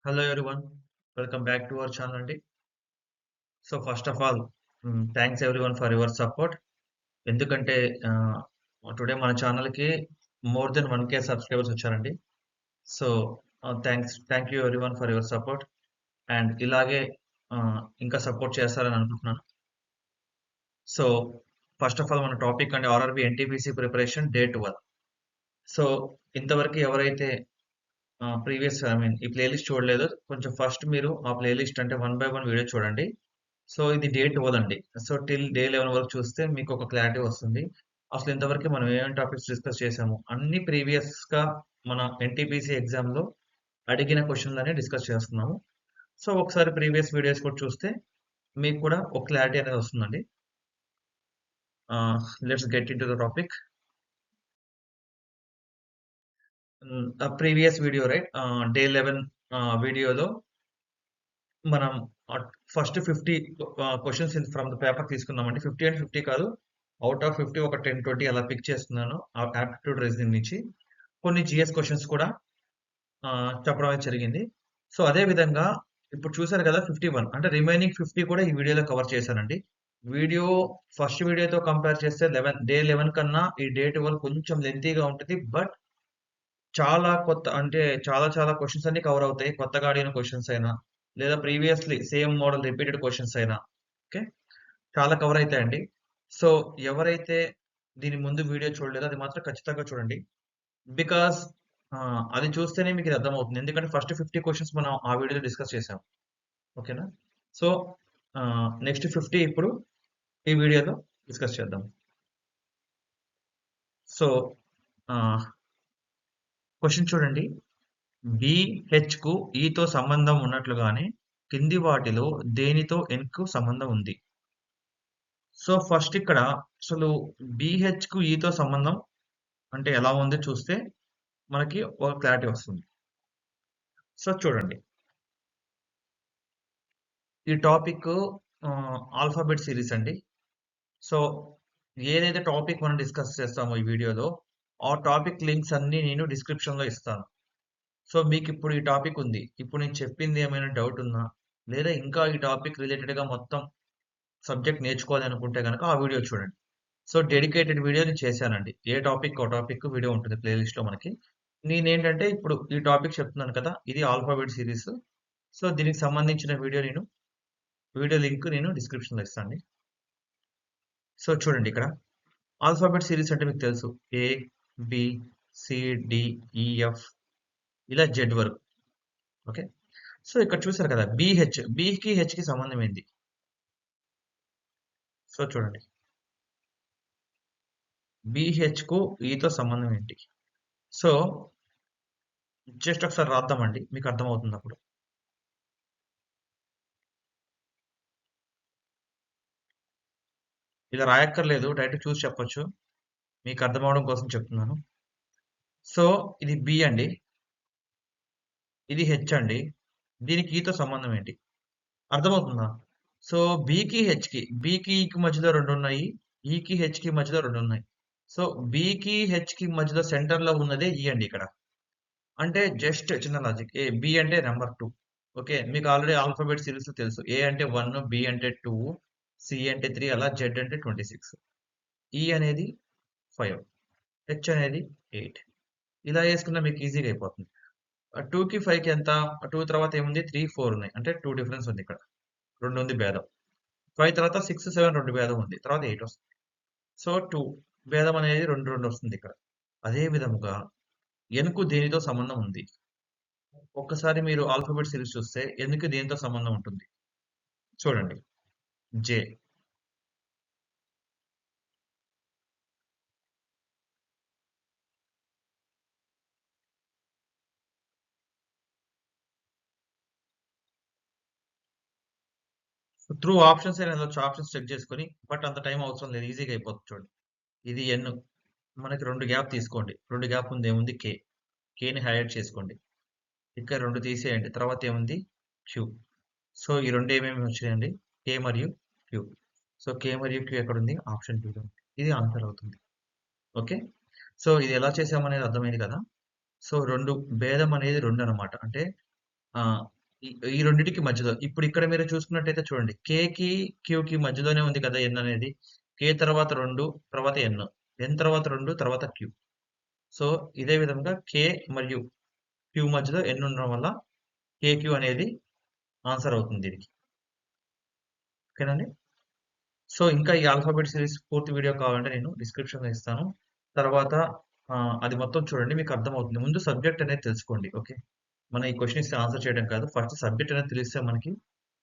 Hello everyone, welcome back to our channel అండి. So first of all thanks everyone for your support. ఎందుకంటే today మన ఛానల్‌కి more than 1K subscribers వచ్చారండి. So thank you everyone for your support and ఇలాగే ఇంకా support చేస్తారని అనుకుంటున్నాను. So first of all మన టాపిక్ అండి RRB NTPC preparation day 12. So ఇంతవరకు ఎవరైతే ప్రీవియస్ ఈ ప్లేలిస్ట్ చూడలేదో కొంచెం ఫస్ట్ మీరు ఆ ప్లేలిస్ట్ అంటే 1 బై 1 వీడియో చూడండి. సో ఇది డే 12 అండి. సో టిల్ డే 11 వరకు చూస్తే మీకు ఒక క్లారిటీ వస్తుంది. అసలు ఇంతవరకు మనం ఏమేమి టాపిక్స్ డిస్కస్ చేసాము. అన్ని ప్రీవియస్‌గా మన ఎన్టీపీసీ ఎగ్జామ్‌లో అడిగిన క్వెషన్‌లనే డిస్కస్ చేస్తున్నాము. సో ఒకసారి ప్రీవియస్ వీడియోస్ కూడా చూస్తే మీకు కూడా ఒక క్లారిటీ అనేది వస్తుందండి. Let's get into the topic. Previous video right day 11 వీడియోలో మనం first 50 questions from the paper తీసుకున్నామండి. 50 అండ్ 50 కాదు. ఔట్ ఆఫ్ 50 ఒక 10, 20 అలా పిక్ చేస్తున్నాను. ఆప్టిట్యూడ్ రీజనింగ్ నుంచి. కొన్ని జీఎస్ క్వెషన్స్ కూడా చెప్పడం అనేది జరిగింది. సో అదే విధంగా ఇప్పుడు చూసారు కదా 51 అంటే రిమైనింగ్ 50 కూడా ఈ వీడియోలో కవర్ చేశానండి. వీడియో ఫస్ట్ వీడియోతో కంపేర్ చేస్తే డే 11 కన్నా ఈ డే 12 కొంచెం లెంతీగా ఉంటుంది. బట్ చాలా కొత్త అంటే చాలా క్వెషన్స్ అన్ని కవర్ అవుతాయి. కొత్తగా అడిగిన క్వెషన్స్ అయినా, లేదా previously same model repeated questions అయినా. ఓకే. చాలా కవర్ అయితాయండి. సో, ఎవరైతే దీని ముందు వీడియో చూడలేదో అది మాత్రం ఖచ్చితంగా చూడండి. బికాజ్ అది చూస్తేనే మీకు ఇది అర్థమవుతుంది. ఎందుకంటే ఫస్ట్ 50 క్వెషన్స్ మనం ఆ వీడియోలో డిస్కస్ చేసాం. ఓకేనా? సో, నెక్స్ట్ 50 ఇప్పుడు ఈ వీడియోలో డిస్కస్ చేద్దాం. సో, ఆహ్, క్వెషన్ చూడండి. BHకు ఈతో సంబంధం ఉన్నట్లుగానే కింది వాటిలో దేనితో Nకు సంబంధం ఉంది? సో ఫస్ట్ ఇక్కడ అసలు BHకు ఈతో సంబంధం అంటే ఎలా ఉందో చూస్తే మనకి ఒక క్లారిటీ వస్తుంది. సో చూడండి. ఈ టాపిక్ ఆల్ఫాబెట్ సిరీస్ అండి. సో ఏదైతే టాపిక్ మనం డిస్కస్ చేస్తామో ఈ వీడియోలో ఆ టాపిక్ లింక్స్ అన్ని నేను డిస్క్రిప్షన్‌లో ఇస్తాను. సో మీకిప్పుడు ఈ టాపిక్ ఉంది. ఇప్పుడు నేను చెప్పింది ఏమైనా డౌట్ ఉందా? లేదా ఇంకా ఈ టాపిక్ రిలేటెడ్‌గా మొత్తం సబ్జెక్ట్ నేర్చుకోవాలి అనుకుంటే గనక ఆ వీడియో చూడండి. సో డెడికేటెడ్ వీడియో నేను చేశానండి. ఏ టాపిక్ ఆ టాపిక్ వీడియో ఉంటుంది ప్లేలిస్ట్‌లో మనకి. నేనేంటంటే ఇప్పుడు ఈ టాపిక్ చెప్తున్నాను కదా! ఇది ఆల్ఫాబెట్ సీరీస్. సో దీనికి సంబంధించిన వీడియో లింక్ నేను డిస్క్రిప్షన్‌లో ఇస్తానండి. సో చూడండి ఇక్కడ ఆల్ఫాబెట్ సీరీస్ అంటే మీకు తెలుసు. ఏ, బి, సి, డి, ఈ, ఎఫ్ ఇలా జెడ్ వరకు. ఓకే. సో ఇక్కడ చూసారు కదా! బికి హెచ్‌కి సంబంధం ఏంటి? సో చూడండి. BHకు ఈతో సంబంధం ఏంటి? సో జస్ట్ ఒకసారి రాద్దామండి. మీకు అర్థమవుతుంది అప్పుడు. ఇలా రాయక్కర్లేదు. డైరెక్ట్ చూసి చెప్పొచ్చు. మీకు అర్థమవడం కోసం చెప్తున్నాను. సో ఇది బి అండి. ఇది హెచ్ అండి. దీనికి ఈతో సంబంధం ఏంటి? అర్థమవుతుందా? సో బికి ఈకి మధ్యలో 2 ఉన్నాయి. ఈకి హెచ్‌కి మధ్యలో 2 ఉన్నాయి. సో బికి హెచ్‌కి మధ్యలో సెంటర్‌లో ఉన్నదే ఈ అండి ఇక్కడ. అంటే జస్ట్ చిన్న లాజిక్. బి అంటే నంబర్ 2. ఓకే. మీకు ఆల్రెడీ ఆల్ఫాబెట్ సిరీస్ తెలుసు. ఏ అంటే 1, బి అంటే 2, సి అంటే 3 అలా జెడ్ అంటే 26. ఈ అనేది 5, హెచ్ అనేది 8. ఇలా చేసుకున్నా మీకు ఈజీగా అయిపోతుంది. 2కి 5కి ఎంత? 2 తర్వాత ఏముంది? 3, 4 ఉన్నాయి. అంటే 2 డిఫరెన్స్ ఉంది ఇక్కడ. 2 ఉంది భేదం. 5 తర్వాత 6, 7 2 భేదం ఉంది. తర్వాత 8 వస్తుంది. సో 2 భేదం అనేది 2, 2 వస్తుంది ఇక్కడ. అదే విధముగా ఎన్‌కు దేనితో సంబంధం ఉంది? ఒక్కసారి మీరు ఆల్ఫాబెట్ సిరీస్ చూస్తే ఎన్‌కి దేనితో సంబంధం ఉంటుంది? చూడండి. జే. త్రూ ఆప్షన్స్ అయినా వెళ్ళొచ్చు. ఆప్షన్స్ చెక్ చేసుకొని. బట్ అంత టైం అవసరం లేదు. ఈజీగా అయిపోతుంది చూడండి. ఇది ఎన్. మనకి 2 గ్యాప్ తీసుకోండి. 2 గ్యాప్ ఉంది ఏముంది? కే. కేని హైలైట్ చేసుకోండి. ఇక్కడ 2 తీసేయండి. తర్వాత ఏముంది? క్యూ. సో ఈ 2 ఏమేమి వచ్చినాయండి? కే మరియు క్యూ. సో కే మరియు క్యూ ఎక్కడుంది? ఆప్షన్ 2లో ఉంది. ఇది ఆన్సర్ అవుతుంది. ఓకే. సో ఇది ఎలా చేసామనేది అర్థమైంది కదా! సో 2 భేదం అనేది 2 అనమాట. అంటే ఆ! ఈ ఈ రెండిటికి మధ్యలో. ఇప్పుడు ఇక్కడ మీరు చూసుకున్నట్టయితే చూడండి. కేకి, క్యూకి మధ్యలోనే ఉంది కదా! ఎన్ అనేది. కే తర్వాత 2 తర్వాత ఎన్. ఎన్ తర్వాత 2 తర్వాత క్యూ. సో, ఇదే విధంగా కే మరియు క్యూ మధ్యలో ఎన్ ఉండడం వల్ల కేక్యూ అనేది ఆన్సర్ అవుతుంది దీనికి. ఓకేనండి? సో, ఇంకా ఈ ఆల్ఫాబెట్ సిరీస్ పూర్తి వీడియో కావాలంటే నేను డిస్క్రిప్షన్‌లో ఇస్తాను. తర్వాత అది మొత్తం చూడండి మీకు అర్థమవుతుంది. ముందు సబ్జెక్ట్ అనేది తెలుసుకోండి. ఓకే. మనం ఈ క్వెషన్ ఇస్తే ఆన్సర్ చేయడం కాదు. ఫస్ట్ సబ్జెక్ట్ అనేది తెలిస్తే మనకి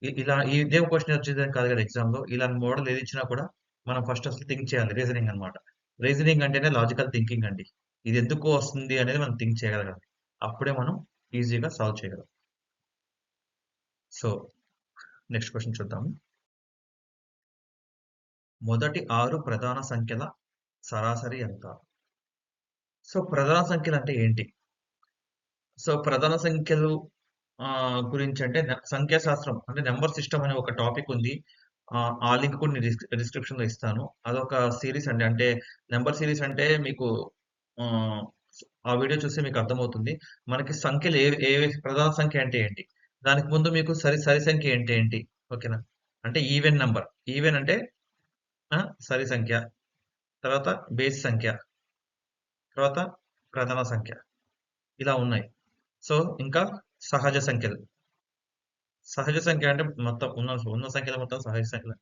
ఇలా ఇదే క్వెషన్ వచ్చేదని కాదు కదా ఎగ్జామ్‌లో. ఇలాంటి మోడల్ ఏది ఇచ్చినా కూడా మనం ఫస్ట్ అసలు థింక్ చేయాలి. రీజనింగ్ అన్నమాట. రీజనింగ్ అంటేనే లాజికల్ థింకింగ్ అండి. ఇది ఎందుకు వస్తుంది అనేది మనం థింక్ చేయగలగాలి. అప్పుడే మనం ఈజీగా సాల్వ్ చేయగలం. సో, నెక్స్ట్ క్వెషన్ చూద్దాము. మొదటి 6 ప్రధాన సంఖ్యల సరాసరి ఎంత? సో, ప్రధాన సంఖ్యలు అంటే ఏంటి? సో, ప్రధాన సంఖ్యలు గురించంటే సంఖ్యాశాస్త్రం అంటే నంబర్ సిస్టమ్ అనే ఒక టాపిక్ ఉంది. ఆ లింక్ కూడా నేను డిస్క్రిప్షన్‌లో ఇస్తాను. అదొక సీరీస్ అండి. అంటే నంబర్ సీరీస్ అంటే మీకు ఆహ్, ఆ వీడియో చూస్తే మీకు అర్థమవుతుంది. మనకి సంఖ్యలు ప్రధాన సంఖ్య అంటే ఏంటి? దానికి ముందు మీకు సరి సంఖ్య అంటే ఏంటి? ఓకేనా? అంటే ఈవెన్ నంబర్. ఈవెన్ అంటే ఆ! సరి సంఖ్య. తర్వాత బేసి సంఖ్య. తర్వాత ప్రధాన సంఖ్య. ఇలా ఉన్నాయి. సో, ఇంకా సహజ సంఖ్యలు. సహజ సంఖ్య అంటే మొత్తం ఉన్న సంఖ్యలు మొత్తం సహజ సంఖ్యలు.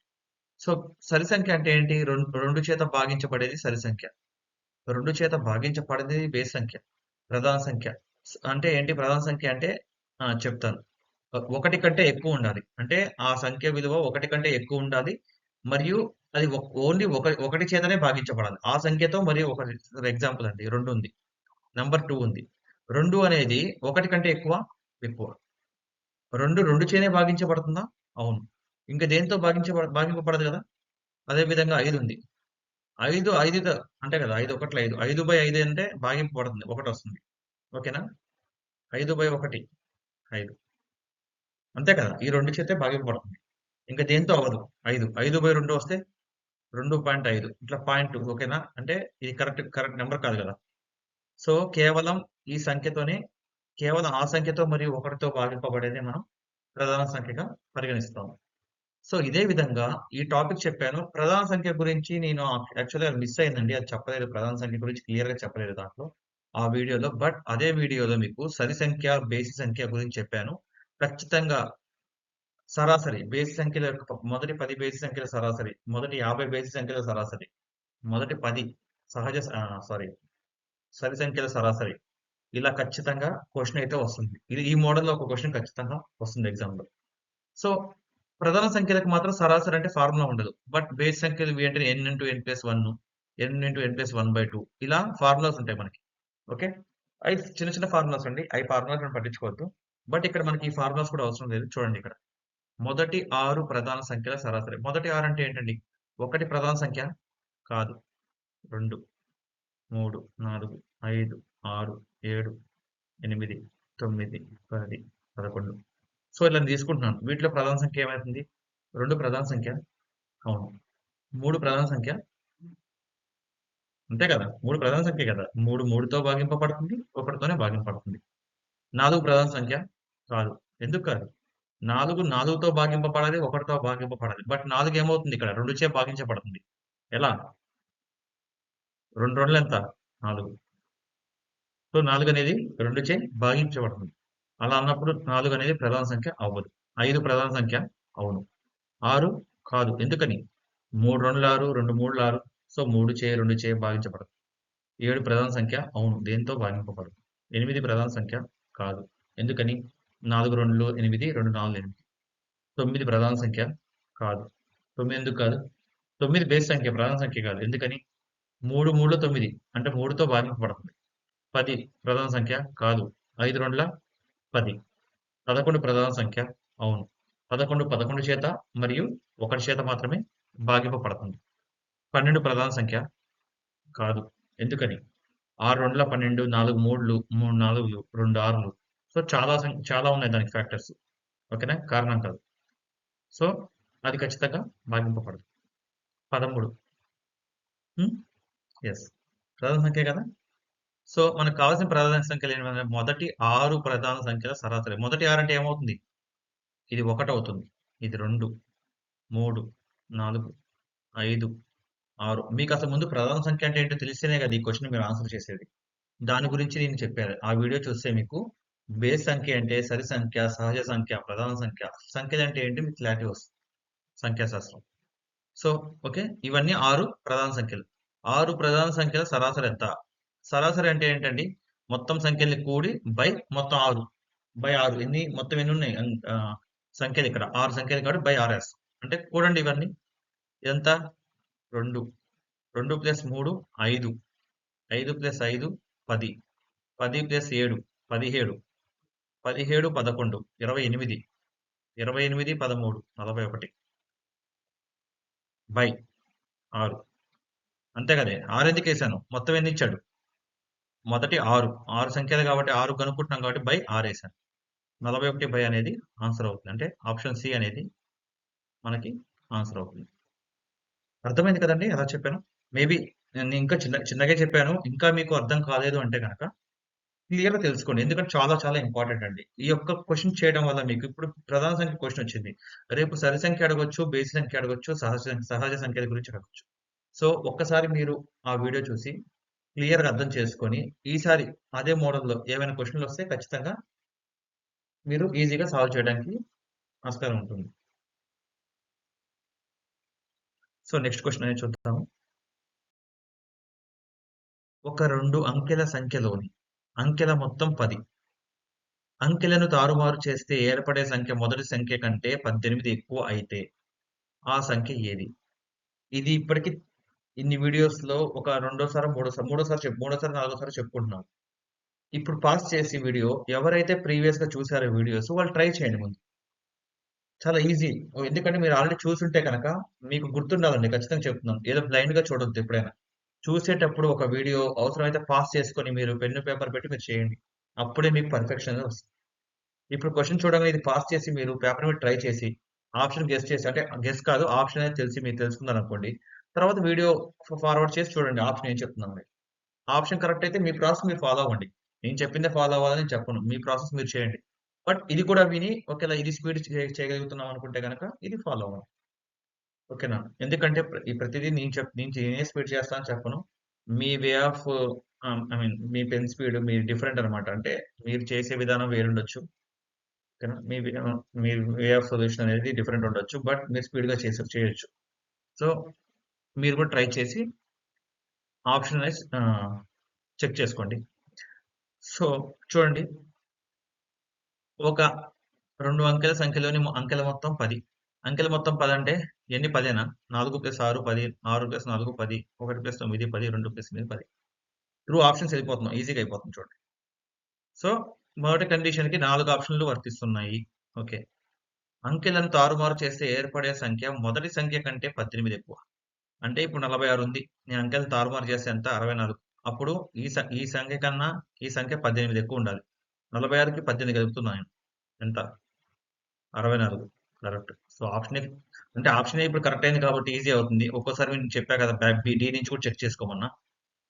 సో, సరి సంఖ్య అంటే ఏంటి? 2 చేత భాగించబడేది సరి సంఖ్య. 2 చేత భాగించబడేది బేసి సంఖ్య. ప్రధాన సంఖ్య. అంటే ఏంటి ప్రధాన సంఖ్య అంటే చెప్తాను. 1 కంటే ఎక్కువ ఉండాలి. అంటే ఆ సంఖ్య విలువ 1 కంటే ఎక్కువ ఉండాలి. మరియు అది ఓన్లీ ఒకటి చేతనే భాగించబడాలి. ఆ సంఖ్యతో మరియు ఒకటి ఫర్ ఎగ్జాంపుల్ అండి 2 ఉంది. నంబర్ 2 ఉంది. 2 అనేది 1 కంటే ఎక్కువ? ఎక్కువ. 2 చేనే భాగించబడుతుందా? అవును. ఇంక దేనితో భాగింపబడదు గదా! అదే విధంగా 5 ఉంది. 5 అంతే కదా! 5 ఒకట్ల 5. 5/5 అంటే భాగింపబడుతుంది. ఒకటొస్తుంది. ఓకేనా? 5/1 5. అంతే కదా! ఈ 2 చేతే భాగింపబడుతుంది. ఇంక దేనితో అవ్వదు. 5. 5/2 వస్తే 2.5 ఇట్లా పాయింట్ 2 ఓకేనా? అంటే ఇది కరెక్ట్ నంబర్ కాదు గదా! సో, కేవలం ఈ సంఖ్యతోనే కేవలం ఆ సంఖ్యతో మరియు 1తో భాగింపబడేదే మనం ప్రధాన సంఖ్యగా పరిగణిస్తాము. సో, ఇదే విధంగా ఈ టాపిక్ చెప్పాను. ప్రధాన సంఖ్య గురించి నేను యాక్చువల్‌గా మిస్ అయిందండి. అది చెప్పలేదు. ప్రధాన సంఖ్య గురించి క్లియర్‌గా చెప్పలేదు దాంట్లో. ఆ వీడియోలో. బట్ అదే వీడియోలో మీకు సరి సంఖ్య, బేసి సంఖ్య గురించి చెప్పాను. ఖచ్చితంగా సరాసరి బేసి సంఖ్యల యొక్క మొదటి 10 బేసి సంఖ్యల సరాసరి, మొదటి 50 బేసి సంఖ్యల సరాసరి, మొదటి 10 సారీ సరి సంఖ్యల సరాసరి. ఇలా ఖచ్చితంగా క్వెషన్ అయితే వస్తుంది. ఇది ఈ మోడల్‌లో ఒక క్వెషన్ ఖచ్చితంగా వస్తుంది ఎగ్జామ్‌లో. సో, ప్రధాన సంఖ్యలకు మాత్రం సరాసరి అంటే ఫార్ములా ఉండదు. బట్ బేస్ సంఖ్యలు ఇవి అంటే n into n plus 1, n into n plus 1/2 ఇలా ఫార్ములాస్ ఉంటాయి మనకి. ఓకే. అయి చిన్న చిన్న ఫార్ములాస్ అండి. అయి ఫార్ములాస్ మనం పట్టించుకోవద్దు. బట్ ఇక్కడ మనకి ఈ ఫార్ములాస్ కూడా అవసరం లేదు. చూడండి ఇక్కడ. మొదటి 6 ప్రధాన సంఖ్యల సరాసరి. మొదటి 6 అంటే ఏంటండి? 1 ప్రధాన సంఖ్య? కాదు. 2, 3, 4, 5, 6, 7, 8, 9, 10, 11. సో, ఇలా నేను తీసుకుంటున్నాను. వీటిలో ప్రధాన సంఖ్య ఏమైతుంది? 2 ప్రధాన సంఖ్య. అవును. 3 ప్రధాన సంఖ్య. అంతే కదా! 3 ప్రధాన సంఖ్యే కదా! 3 3తో భాగింపబడుతుంది. 1తోనే భాగింపబడుతుంది. 4 ప్రధాన సంఖ్య. కాదు. ఎందుకు కాదు? 4 4తో భాగింపబడాలి. 1తో భాగింపబడాలి. బట్ 4 ఏమవుతుంది ఇక్కడ? 2 చే భాగించబడుతుంది. ఎలా? 2 రెండ్లు ఎంత? 4. సో, 4 అనేది 2 చే భాగించబడుతుంది. అలా అన్నప్పుడు 4 అనేది ప్రధాన సంఖ్య అవ్వదు. 5 ప్రధాన సంఖ్య. అవును. 6 కాదు. ఎందుకని? 3 రెండ్లు 6, 2 మూడులు 6. సో, 3 చే 2 చే భాగించబడదు. 7 ప్రధాన సంఖ్య. అవును. దేనితో భాగింపబడదు. 8 ప్రధాన సంఖ్య. కాదు. ఎందుకని? 4 రెండ్లు 8, 2 నాలుగులు 8. 9 ప్రధాన సంఖ్య. కాదు. 9 ఎందుకు కాదు? 9 బేసి సంఖ్య. ప్రధాన సంఖ్య కాదు. ఎందుకని? 3 మూడులో 9 అంటే 3తో భాగింపబడుతుంది. 10 ప్రధాన సంఖ్య. కాదు. 5 రెండ్ల 10. 11 ప్రధాన సంఖ్య. అవును. 11 11 చేత మరియు 1 చేత మాత్రమే భాగింపబడుతుంది. 12 ప్రధాన సంఖ్య. కాదు. ఎందుకని? 6 రెండ్ల 12, 4 మూడులు, 3 నాలుగులు, 2 ఆరులు. సో, చాలా ఉన్నాయి దానికి ఫ్యాక్టర్స్. ఓకేనా? కారణం కాదు. సో, అది ఖచ్చితంగా భాగింపబడదు. 13. హ్మ్. యెస్. ప్రధాన సంఖ్యే కదా! సో మనకు కావాల్సిన ప్రధాన సంఖ్యలు ఏంటంటే మొదటి 6 ప్రధాన సంఖ్యల సరాసరి. మొదటి 6 అంటే ఏమవుతుంది? ఇది 1 అవుతుంది. ఇది 2, 3, 4, 5, 6. మీకు అసలు ముందు ప్రధాన సంఖ్య అంటే ఏంటో తెలిస్తేనే కదా ఈ క్వెషన్ మీరు ఆన్సర్ చేసేది. దాని గురించి నేను చెప్పాను. ఆ వీడియో చూస్తే మీకు బేస్ సంఖ్య అంటే సరి సంఖ్య, సహజ సంఖ్య, ప్రధాన సంఖ్య, సంఖ్యలు అంటే ఏంటి మీకు క్లారిటీ వస్తుంది. సంఖ్యాశాస్త్రం. So, okay. ఇవన్నీ 6 ప్రధాన సంఖ్యలు. 6 ప్రధాన సంఖ్యల సరాసరి ఎంత? సరాసరి అంటే ఏంటండి? మొత్తం సంఖ్యల్ని కూడి బై మొత్తం 6. బై 6 మొత్తం ఎన్నున్నాయి? సంఖ్యలు ఇక్కడ 6 సంఖ్యలు కాబట్టి బై 6 ఏస్తాం. అంటే కూడండి ఇవన్నీ. ఎంత? 2. 2 + 3 5. 5 + 5 10. 10 + 7 17. 17 11 28. 28 13 41 బై 6. అంతే కదే. 6 ఎందుకేసాను? మొత్తం ఎన్ని ఇచ్చాడు? మొదటి 6. 6 సంఖ్యలు కాబట్టి 6 కనుక్కుంటున్నాం కాబట్టి బై 6 ఏసాను. 41 బై అనేది ఆన్సర్ అవుతుంది. అంటే ఆప్షన్ సి అనేది మనకి ఆన్సర్ అవుతుంది. అర్థమైంది కదండీ! ఎలా చెప్పానో? మేబీ నేను ఇంకా చిన్నగా చెప్పాను. ఇంకా మీకు అర్థం కాలేదు అంటే గనక క్లియర్‌గా తెలుసుకోండి. ఎందుకంటే చాలా చాలా ఇంపార్టెంట్ అండి. ఈ యొక్క క్వెషన్ చేయడం వల్ల మీకు ఇప్పుడు ప్రధాన సంఖ్య క్వెషన్ వచ్చింది. రేపు సరి సంఖ్య అడగొచ్చు, బేసి సంఖ్య అడగొచ్చు, సహజ సంఖ్యల గురించి అడగొచ్చు. సో, ఒక్కసారి మీరు ఆ వీడియో చూసి క్లియర్‌గా అర్థం చేసుకొని, ఈసారి అదే మోడల్‌లో ఏవైనా క్వెషన్‌లొస్తే ఖచ్చితంగా మీరు ఈజీగా సాల్వ్ చేయడానికి ఆస్కారం ఉంటుంది. సో, నెక్స్ట్ క్వెషన్ అనేది చూద్దాము. ఒక 2 అంకెల సంఖ్యలోని అంకెల మొత్తం 10. అంకెలను తారుమారు చేస్తే ఏర్పడే సంఖ్య మొదటి సంఖ్య కంటే 18 ఎక్కువ అయితే ఆ సంఖ్య ఏది? ఇది ఇప్పటికి ఇన్ని వీడియోస్‌లో ఒక రెండోసారో, మూడోసారి, నాలుగోసారి చెప్పుకుంటున్నాం. ఇప్పుడు పాజ్ చేసి వీడియో ఎవరైతే ప్రీవియస్‌గా చూసారో వీడియోస్ వాళ్ళు ట్రై చేయండి ముందు. చాలా ఈజీ. ఎందుకంటే మీరు ఆల్రెడీ చూసుంటే గనక మీకు గుర్తుండాలండి. ఖచ్చితంగా చెప్తున్నాను. ఏదో బ్లైండ్‌గా చూడొద్దు ఎప్పుడైనా. చూసేటప్పుడు ఒక వీడియో అవసరమైతే పాజ్ చేసుకొని మీరు పెన్ను, పేపర్ పెట్టి మీరు చేయండి. అప్పుడే మీకు పర్ఫెక్షన్ అనేది వస్తుంది. ఇప్పుడు క్వెషన్ చూడంగానే ఇది పాజ్ చేసి మీరు పేపర్ మీద ట్రై చేసి, ఆప్షన్ గెస్ చేసి అంటే గెస్ కాదు ఆప్షన్ అనేది తెలిసి మీరు తెలుసుకున్నారనుకోండి. తర్వాత వీడియో ఫార్వర్డ్ చేసి చూడండి ఆప్షన్ ఏం చెప్తుందనేది. ఆప్షన్ కరెక్ట్ అయితే మీ ప్రాసెస్ మీరు ఫాలో అవ్వండి. నేను చెప్పిందే ఫాలో అవ్వాలని నేను చెప్పను. మీ ప్రాసెస్ మీరు చేయండి. బట్ ఇది కూడా విని ఒకేళ ఇది స్పీడ్ చేయగలుగుతున్నాం అనుకుంటే గనక ఇది ఫాలో అవ్వండి. ఓకేనా? ఎందుకంటే ఈ ప్రతిదీ నేనే స్పీడ్ చేస్తా అని చెప్పను. మీ వే ఆఫ్ ఐ మీన్ మీ పెన్ స్పీడ్ మీ డిఫరెంట్ అనమాట. అంటే మీరు చేసే విధానం వేరుండొచ్చు. ఓకేనా? మీ వే ఆఫ్ సొల్యూషన్ అనేది డిఫరెంట్ ఉండొచ్చు. బట్ మీరు స్పీడ్‌గా చేయొచ్చు. సో, మీరు కూడా ట్రై చేసి ఆప్షన్ వైస్ చెక్ చేసుకోండి. సో, చూడండి ఒక 2 అంకెల సంఖ్యలోని అంకెల మొత్తం 10. అంకెల మొత్తం 10 అంటే ఎన్ని 10 4 + 6 10, 6 + 4 10, 1 + 9 10, 2 + 8 10. త్రూ ఆప్షన్స్ వెళ్ళిపోతున్నాం. ఈజీగా అయిపోతుంది చూడండి. సో, మొదటి కండిషన్‌కి 4 ఆప్షన్‌లు వర్తిస్తున్నాయి. ఓకే. అంకెలను తారుమారు చేస్తే ఏర్పడే సంఖ్య మొదటి సంఖ్య కంటే 18 ఎక్కువ. అంటే ఇప్పుడు 46 ఉంది. నేను అంకెలను తారుమారు చేస్తే ఎంత? 64. అప్పుడు ఈ సంఖ్య కన్నా ఈ సంఖ్య 18 ఎక్కువ ఉండాలి. 46కి 18 కలుపుతున్నాను. ఎంత? 64 కరెక్ట్. సో, ఆప్షన్ ఏ ఇప్పుడు కరెక్ట్ అయింది కాబట్టి ఈజీ అవుతుంది. ఒక్కోసారి నేను చెప్పా కదా! డి నుంచి కూడా చెక్ చేసుకోమన్నా.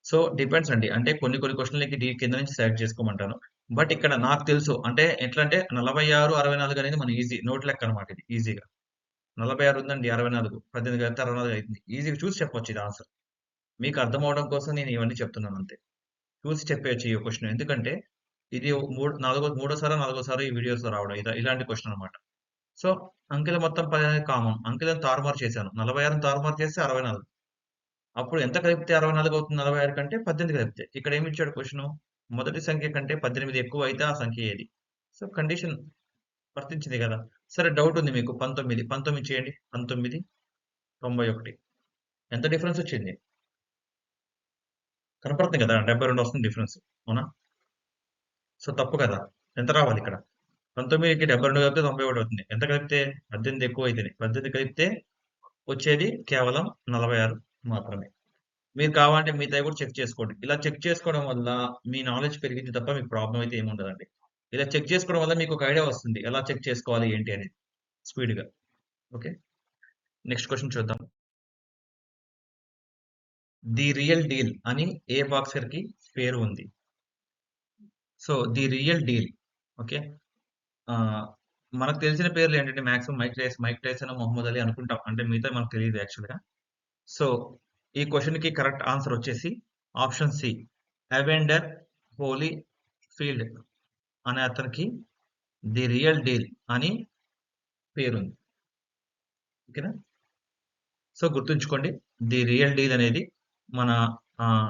సో, డిపెండ్స్ అండి. అంటే కొన్ని క్వెషన్‌లకి డి కింద నుంచి సెలెక్ట్ చేసుకోమంటాను. బట్ ఇక్కడ నాకు తెలుసు. అంటే ఎట్లంటే 46, 64 అనేది మన ఈజీ నోటి లెక్క అన్నమాట ఇది ఈజీగా. 46 ఉందండి 64 18 కలిపితే 64 అయితుంది. ఈజీగా చూసి చెప్పొచ్చు ఇది ఆన్సర్. మీకు అర్థం అవ్వడం కోసం నేను ఇవన్నీ చెప్తున్నాను అంతే. చూసి చెప్పేయొచ్చు ఈ క్వెషన్. ఎందుకంటే ఇది మూడోసారో, నాలుగోసారో ఈ వీడియోస్‌లో రావడం ఇలాంటి క్వెషన్ అన్నమాట. సో, అంకెలు మొత్తం 10 అనేది కామన్. అంకెలను తారుమారు చేశాను. 46ని తారుమారు చేస్తే 64. అప్పుడు ఎంత కలిపితే 64 అవుతుంది 46 కంటే? 18 కలిపితే. ఇక్కడ ఏమి ఇచ్చాడు క్వెషను? మొదటి సంఖ్య కంటే 18 ఎక్కువ అయితే ఆ సంఖ్య ఏది? సో, కండిషన్ వర్తించింది గదా! సరే డౌట్ ఉంది మీకు 19. 19 చేయండి. 19, 91. ఎంత డిఫరెన్స్ వచ్చింది? కనపడుతుంది గదా! 72 వస్తుంది డిఫరెన్స్. అవునా? సో, తప్పు కదా! ఎంత రావాలి ఇక్కడ? 19కి 72 కలిపితే 91 అవుతుంది. ఎంత కలిపితే? 18 ఎక్కువ అయితేనే. 18 కలిపితే వచ్చేది కేవలం 46 మాత్రమే. మీరు కావాలంటే మిగతావి కూడా చెక్ చేసుకోండి. ఇలా చెక్ చేసుకోవడం వల్ల మీ నాలెడ్జ్ పెరిగిద్ది తప్ప మీకు ప్రాబ్లమ్ అయితే ఏమి ఉండదండి. ఇలా చెక్ చేసుకోవడం వల్ల మీకు ఒక ఐడియా వస్తుంది. ఎలా చెక్ చేసుకోవాలి ఏంటి అనేది స్పీడ్‌గా. ఓకే. నెక్స్ట్ క్వెషన్ చూద్దాం. 'ది రియల్ డీల్' అని ఏ బాక్సర్‌కి పేరు ఉంది? So the real deal. Okay. మనకు తెలిసిన పేర్లు ఏంటంటే maximum Mike Tyson, Muhammad Ali అనుకుంటాం. అంటే మిగతా మనకు తెలియదు యాక్చువల్‌గా. సో ఈ క్వెషన్‌కి కరెక్ట్ ఆన్సర్ వచ్చేసి option C. Evander Holyfield అనే అతనికి ది రియల్ డీల్ అని పేరుంది. ఓకేనా? సో గుర్తుంచుకోండి. ది రియల్ డీల్ అనేది మన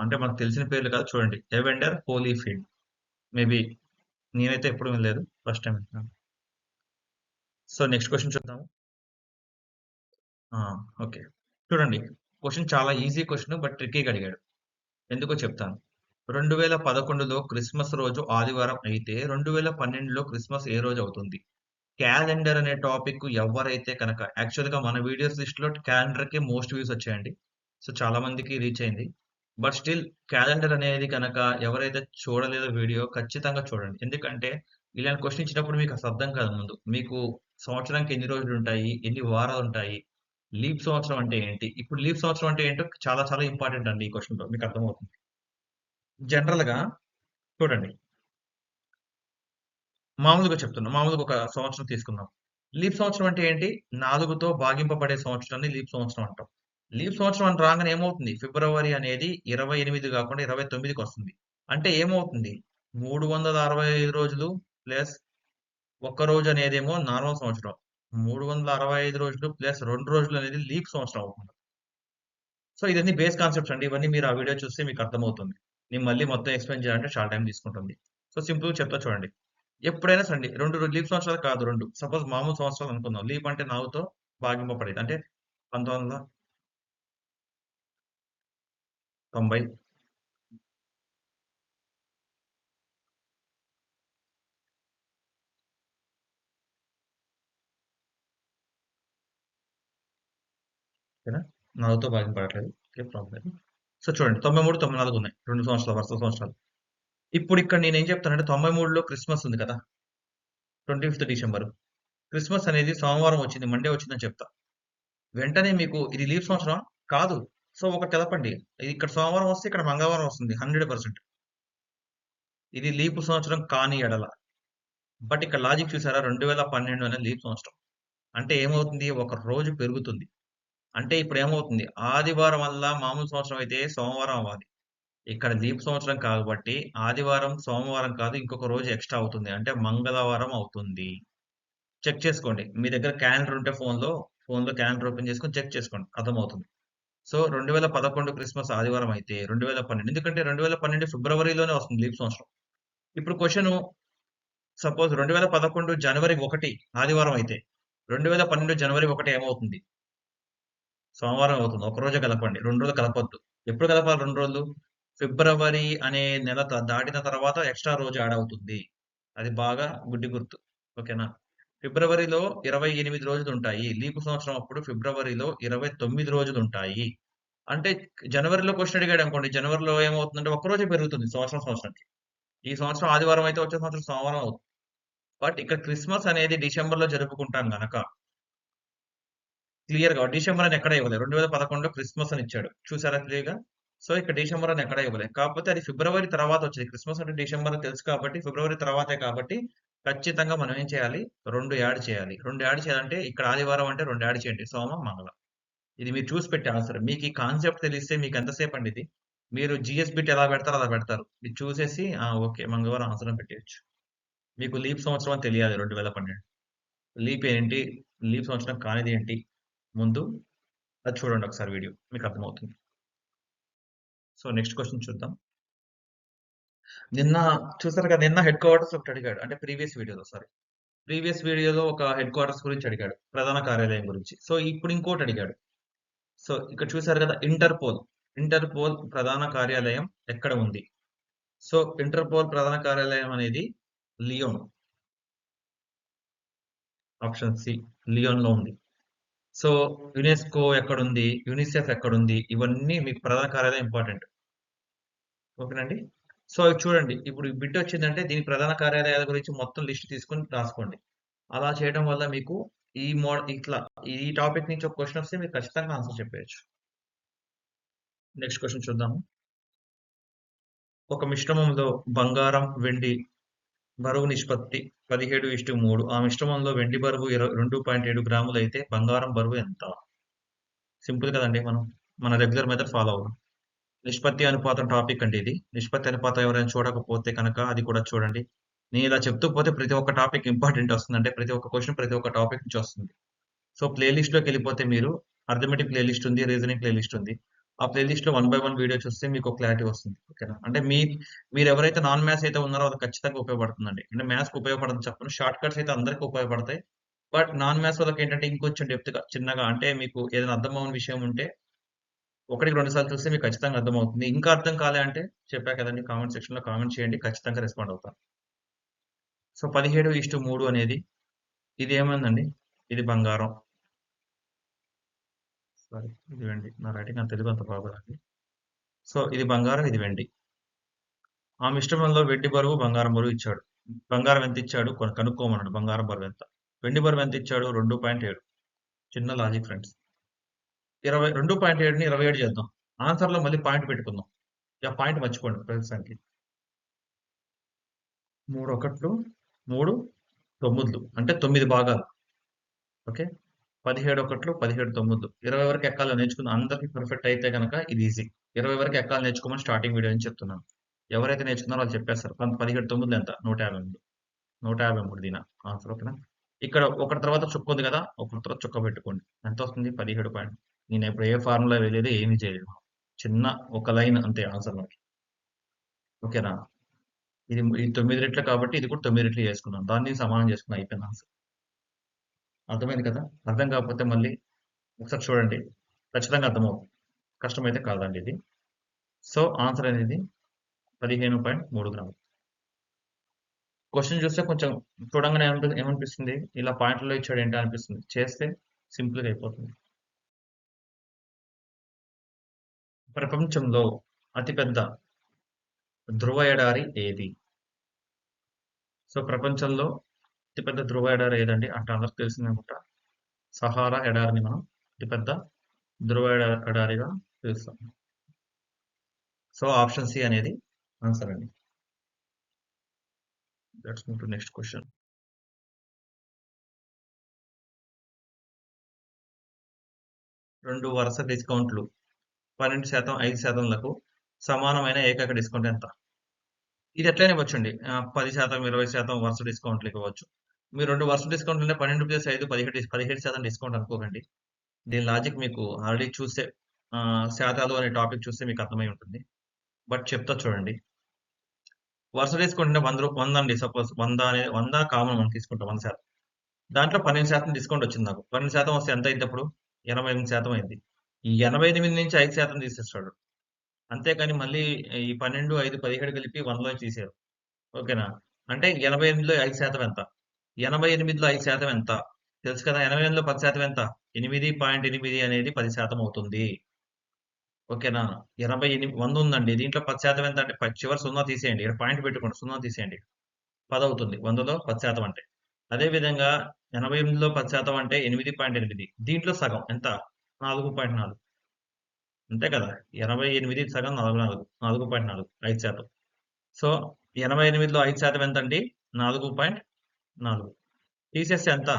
అంటే మనకు తెలిసిన పేర్లు కాదు చూడండి. ఎవెండర్ హోలీ ఫీల్డ్. మేబీ నేనైతే ఎప్పుడు వినలేదు. ఫస్ట్ టైమ్ వింటున్నాను. సో నెక్స్ట్ క్వెషన్ చూద్దాము. ఓకే. చూడండి. క్వెషన్ చాలా ఈజీ క్వెషన్ బట్ ట్రిక్కీగా అడిగాడు. ఎందుకో చెప్తాను. 2011లో క్రిస్మస్ రోజు ఆదివారం అయితే 2012లో క్రిస్మస్ ఏ రోజు అవుతుంది? క్యాలెండర్ అనే టాపిక్ ఎవరైతే కనుక యాక్చువల్‌గా మన వీడియోస్ లిస్ట్‌లో క్యాలెండర్‌కే మోస్ట్ వ్యూస్ వచ్చాయండి. సో చాలా మందికి రీచ్ అయింది. బట్ స్టిల్ క్యాలెండర్ అనేది కనుక ఎవరైతే చూడలేదో వీడియో ఖచ్చితంగా చూడండి. ఎందుకంటే ఇలాంటి క్వెషన్ ఇచ్చినప్పుడు మీకు అసలు అర్థం కాదు ముందు. మీకు సంవత్సరానికి ఎన్ని రోజులుంటాయి? ఎన్ని వారాలుంటాయి? లీప్ సంవత్సరం అంటే ఏంటి? ఇప్పుడు లీప్ సంవత్సరం అంటే ఏంటో చాలా చాలా ఇంపార్టెంట్ అండి ఈ క్వెషన్‌లో మీకు అర్థమవుతుంది. జనరల్‌గా చూడండి. మామూలుగా చెప్తున్నా. మామూలుగా ఒక సంవత్సరం తీసుకుందాం. లీప్ సంవత్సరం అంటే ఏంటి? 4తో భాగింపబడే సంవత్సరాన్ని లీప్ సంవత్సరం అంటాం. లీప్ సంవత్సరం అని రాంగానే ఏమవుతుంది? ఫిబ్రవరి అనేది 28 గాకుండా 29కొస్తుంది. అంటే ఏమవుతుంది? 365 రోజులు ప్లస్ ఒక్క రోజు అనేదేమో నార్మల్ సంవత్సరం. 365 రోజులు ప్లస్ 2 రోజులు అనేది లీప్ సంవత్సరం అవుతుంది. సో ఇదన్నీ బేస్ కాన్సెప్ట్స్ అండి. ఇవన్నీ మీరు ఆ వీడియో చూస్తే మీకు అర్థమవుతుంది. నేను మళ్ళీ మొత్తం ఎక్స్‌ప్లెయిన్ చేయాలంటే చాలా టైం తీసుకుంటుంది. సో సింపుల్‌గా చెప్తా చూడండి. ఎప్పుడైనా సరండి 2 లీప్ సంవత్సరాలు కాదు 2. సపోజ్ మామూలు సంవత్సరాలు అనుకుందాం. లీప్ అంటే 4తో భాగింపబడేది. అంటే 1990 ఓకేనా? 4తో భాగింపడట్లేదు. ఓకే. ప్రాబ్లమ్ లేదు. సో చూడండి 93, 94 ఉన్నాయి. 2 సంవత్సరాలు వరుస సంవత్సరాలు. ఇప్పుడు ఇక్కడ నేనేం చెప్తానంటే 93లో క్రిస్మస్ ఉంది కదా! 25థ్ డిసెంబర్. క్రిస్మస్ అనేది సోమవారం వచ్చింది. మండే వచ్చిందని చెప్తా. వెంటనే మీకు ఇది లీప్ సంవత్సరమా? కాదు. సో ఒకటి కలపండి. ఇక్కడ సోమవారం వస్తే ఇక్కడ మంగళవారం వస్తుంది 100%. ఇది లీపు సంవత్సరం కాని ఎడల. బట్ ఇక్కడ లాజిక్ చూసారా? 2012 అనేది లీప్ సంవత్సరం. అంటే ఏమవుతుంది? ఒక రోజు పెరుగుతుంది. అంటే ఇప్పుడు ఏమవుతుంది? ఆదివారం వల్ల మామూలు సంవత్సరం అయితే సోమవారం అవ్వాలి. ఇక్కడ లీప్ సంవత్సరం కాబట్టి ఆదివారం, సోమవారం కాదు ఇంకొక రోజు ఎక్స్‌ట్రా అవుతుంది. అంటే మంగళవారం అవుతుంది. చెక్ చేసుకోండి. మీ దగ్గర క్యాలెండర్ ఉంటే ఫోన్‌లో క్యాలెండర్ ఓపెన్ చేసుకొని చెక్ చేసుకోండి. అర్థమవుతుంది. సో 2011 క్రిస్మస్ ఆదివారం అయితే 2012 ఎందుకంటే 2012 ఫిబ్రవరిలోనే వస్తుంది లీప్ సంవత్సరం. ఇప్పుడు క్వెషను సపోజ్ 2011 జనవరి 1 ఆదివారం అయితే 2012 జనవరి 1 ఏమవుతుంది? సోమవారం అవుతుంది. ఒక రోజే కలపండి. 2 రోజులు కలపొద్దు. ఎప్పుడు కలపాలి 2 రోజులు? ఫిబ్రవరి అనే నెల దాటిన తర్వాత ఎక్స్‌ట్రా రోజు యాడ్ అవుతుంది. అది బాగా గుడ్డి గుర్తు. ఓకేనా? ఫిబ్రవరిలో 28 రోజులుంటాయి. లీపు సంవత్సరం అప్పుడు ఫిబ్రవరిలో 29 రోజులుంటాయి. అంటే జనవరిలో క్వెషన్ అడిగాడనుకోండి. జనవరిలో ఏమవుతుందంటే ఒక్క రోజే పెరుగుతుంది సంవత్సరానికి. ఈ సంవత్సరం ఆదివారం అయితే వచ్చే సంవత్సరం సోమవారం అవుతుంది. బట్ ఇక్కడ క్రిస్మస్ అనేది డిసెంబర్‌లో జరుపుకుంటాం గనక క్లియర్‌గా డిసెంబర్ అని ఎక్కడ ఇవ్వలేదు. 2011లో క్రిస్మస్ అని ఇచ్చాడు. చూసారా క్లియర్‌గా? సో, ఇక్కడ డిసెంబర్ అని ఎక్కడ ఇవ్వలేదు. కాకపోతే అది ఫిబ్రవరి తర్వాత వచ్చేది. క్రిస్మస్ అంటే డిసెంబర్ అని తెలుసు కాబట్టి ఫిబ్రవరి తర్వాతే కాబట్టి ఖచ్చితంగా మనం ఏం చేయాలి? 2 యాడ్ చేయాలి. 2 యాడ్ చేయాలంటే ఇక్కడ ఆదివారం అంటే 2 యాడ్ చేయండి. సోమ, మంగళ. ఇది మీరు చూసి పెట్టే ఆన్సర్. మీకు ఈ కాన్సెప్ట్ తెలిస్తే మీకు ఎంతసేపండి ఇది? మీరు జీఎస్ బిట్ ఎలా పెడతారో అలా పెడతారు. ఇది చూసేసి ఓకే. మంగళవారం ఆన్సర్ అని పెట్టేయొచ్చు. మీకు లీప్ సంవత్సరం అని తెలియాలి 2012. లీప్ ఏంటి? లీప్ సంవత్సరం కానిది ఏంటి? ముందు అది చూడండి ఒకసారి వీడియో. మీకు అర్థమవుతుంది. సో, నెక్స్ట్ క్వెషన్ చూద్దాం. నిన్న చూసారు కదా! నిన్న హెడ్ క్వార్టర్స్ ఒకటి అడిగాడు. అంటే ప్రీవియస్ వీడియోలో సారీ. ప్రీవియస్ వీడియోలో ఒక హెడ్ క్వార్టర్స్ గురించి అడిగాడు. ప్రధాన కార్యాలయం గురించి. సో, ఇప్పుడు ఇంకోటి అడిగాడు. సో, ఇక్కడ చూసారు కదా! ఇంటర్‌పోల్. ఇంటర్‌పోల్ ప్రధాన కార్యాలయం ఎక్కడ ఉంది? సో, ఇంటర్‌పోల్ ప్రధాన కార్యాలయం అనేది లియోన్. Option C. లియోన్‌లో ఉంది. సో, యునెస్కో ఎక్కడుంది? యూనిసెఫ్ ఎక్కడుంది? ఇవన్నీ మీకు ప్రధాన కార్యాలయం ఇంపార్టెంట్. ఓకేనండి. సో, చూడండి ఇప్పుడు ఈ బిట్ వచ్చిందంటే దీని ప్రధాన కార్యాలయాల గురించి మొత్తం లిస్ట్ తీసుకొని రాసుకోండి. అలా చేయడం వల్ల మీకు ఇట్లా ఈ టాపిక్ నుంచి ఒక క్వెషన్ వస్తే మీరు ఖచ్చితంగా ఆన్సర్ చెప్పేయొచ్చు. నెక్స్ట్ క్వెషన్ చూద్దాము. ఒక మిశ్రమంలో బంగారం, వెండి బరువు నిష్పత్తి 17:3. ఆ మిశ్రమంలో వెండి బరువు 2.7 గ్రాములు అయితే బంగారం బరువు ఎంత? సింపుల్ కదండి. మన రెగ్యులర్ మెథడ్ ఫాలో అవుదాం. నిష్పత్తి అనుపాతం టాపిక్ అండి ఇది. నిష్పత్తి అనుపాతం ఎవరైనా చూడకపోతే కనుక అది కూడా చూడండి. నేను ఇలా చెప్తూ పోతే ప్రతి ఒక్క టాపిక్ ఇంపార్టెంట్ వస్తుంది. అంటే ప్రతి ఒక్క క్వెషన్ ప్రతి ఒక్క టాపిక్ నుంచి వస్తుంది. సో ప్లే లిస్ట్‌లోకి వెళ్ళిపోతే మీరు అర్థమెటిక్ ప్లే లిస్ట్ ఉంది. రీజనింగ్ ప్లే లిస్ట్ ఉంది. ఆ ప్లే లిస్ట్‌లో 1 బై 1 వీడియో చూస్తే మీకు క్లారిటీ వస్తుంది. ఓకేనా? అంటే మీరు ఎవరైతే నాన్ మ్యాథ్స్ అయితే ఉన్నారో అది ఖచ్చితంగా ఉపయోగపడుతుందండి. అంటే మ్యాథ్స్‌కి ఉపయోగపడదని చెప్పను. షార్ట్ కట్స్ అయితే అందరికి ఉపయోగపడతాయి. బట్ నాన్ మ్యాథ్స్ వాళ్ళకేంటంటే ఇంకొంచెం డెప్త్‌గా చిన్నగా అంటే మీకు ఏదైనా అర్థం అవ్వని విషయం ఉంటే ఒకటికి 2 సార్లు చూస్తే మీకు ఖచ్చితంగా అర్థమవుతుంది. ఇంకా అర్థం కాలే అంటే చెప్పా కదండీ! కామెంట్ సెక్షన్‌లో కామెంట్ చేయండి. ఖచ్చితంగా రెస్పాండ్ అవుతాను. సో 17:3 అనేది ఇది ఏమైందండి? ఇది బంగారం. సారీ ఇది వెండి. నా రైటింగ్ అంత తెలుగు అంత బాగోదండి. సో ఇది బంగారం, ఇది వెండి. ఆ మిశ్రమంలో వెండి బరువు, బంగారం బరువు ఇచ్చాడు. బంగారం ఎంత ఇచ్చాడు? కనుక్కోమన్నాడు. బంగారం బరువు ఎంత? వెండి బరువు ఎంత ఇచ్చాడు? 2.7. చిన్న లాజిక్ ఫ్రెండ్స్. 2.7ని 27 చేద్దాం. ఆన్సర్‌లో మళ్ళీ పాయింట్ పెట్టుకుందాం. ఆ పాయింట్ మర్చిపోండి ప్రస్తుతానికి. 3 ఒకట్లు, 3 తొమ్మిదిలు అంటే 9 భాగాలు. ఓకే. 17 ఒకట్లు, 17 తొమ్మిదిలు. 20 వరకు ఎక్కాలో నేర్చుకుందాం. అందరికి పర్ఫెక్ట్ అయితే గనక ఇది ఈజీ. 20 వరకు ఎక్కాలి నేర్చుకోమని స్టార్టింగ్ వీడియో నుంచి చెప్తున్నాను. ఎవరైతే నేర్చుకున్నారో వాళ్ళు చెప్పేస్తారు. 17 తొమ్మిదిలు ఎంత? 153. 153 దీని ఆన్సర్. ఓకేనా? ఇక్కడ ఒకటి తర్వాత చుక్క ఉంది కదా! ఒకటి తర్వాత చుక్క పెట్టుకోండి. ఎంత వస్తుంది? 17 పాయింట్. నేను ఇప్పుడు ఏ ఫార్ములా వేయలేదు. ఏమీ చేయలేదు. చిన్న ఒక లైన్ అంతే ఆన్సర్ మనకి. ఓకేనా? ఇది 9 రెట్లు కాబట్టి ఇది కూడా 9 రెట్లు చేసుకున్నాం. దాన్ని సమానం చేసుకున్నాం. అయిపోయింది ఆన్సర్. అర్థమైంది కదా! అర్థం కాకపోతే మళ్ళీ ఒకసారి చూడండి. ఖచ్చితంగా అర్థమవుతుంది. కష్టమైతే కాదండి ఇది. సో, ఆన్సర్ అనేది 15.3 గ్రాములు. క్వెషన్ చూస్తే కొంచెం చూడంగానే ఏమనిపిస్తుంది? ఇలా పాయింట్‌లలో ఇచ్చాడేంటి అనిపిస్తుంది. చేస్తే సింపుల్‌గా అయిపోతుంది. ప్రపంచంలో అతిపెద్ద ధ్రువ ఎడారి ఏది? సో, ప్రపంచంలో అతిపెద్ద ధ్రువ ఎడారి ఏదండి? అంటే అందరికి తెలిసిందనుకుంటా. సహారా ఎడారిని మనం అతిపెద్ద ధ్రువ ఎడారిగా పిలుస్తాం. సో, ఆప్షన్ సి అనేది ఆన్సర్ అండి. Let's move to next question. 2 వరుస డిస్కౌంట్లు 12%, 5%లకు సమానమైన ఏకైక డిస్కౌంట్ ఎంత? ఇది ఎట్లైనా ఇవ్వచ్చండి. 10%, 20% వరుస డిస్కౌంట్లు ఇవ్వచ్చు. మీరు 2 వరుస డిస్కౌంట్లుంటే 12+5 17% డిస్కౌంట్ అనుకోకండి. దీని లాజిక్ మీకు ఆల్రెడీ చూస్తే శాతాలు అనే టాపిక్ చూస్తే మీకు అర్థమై ఉంటుంది. బట్ చెప్తా చూడండి. వరుస డిస్కౌంట్ అంటే 100 అండి సపోజ్ 100 కామన్ మనం తీసుకుంటాం 100%. దాంట్లో 12% డిస్కౌంట్ వచ్చింది నాకు. 12% వస్తే ఎంత అయింది అప్పుడు? 88% అయింది. ఈ 88 నుంచి 5% తీసేస్తాడు. అంతేకాని మళ్ళీ ఈ 12, 5, 17 కలిపి 100లో తీసేయరు. ఓకేనా? అంటే 88లో 5% ఎంత? 88లో 5% ఎంత? తెలుసు కదా! 88లో 10% ఎంత? 8.8 అనేది 10% అవుతుంది. ఓకేనా? 100 ఉందండి. దీంట్లో 10% ఎంత అంటే చివరి 0 తీసేయండి. ఇక్కడ పాయింట్ పెట్టుకోండి. 0 తీసేయండి. 10 అవుతుంది. 100లో 10% అంటే. అదే విధంగా 88లో 10% అంటే 8.8. దీంట్లో సగం ఎంత? 4.4. అంతే కదా! 88 సగం 44. 4.4 5%. సో, 88లో 5% ఎంతండి? 4.4. తీసేస్తే ఎంత?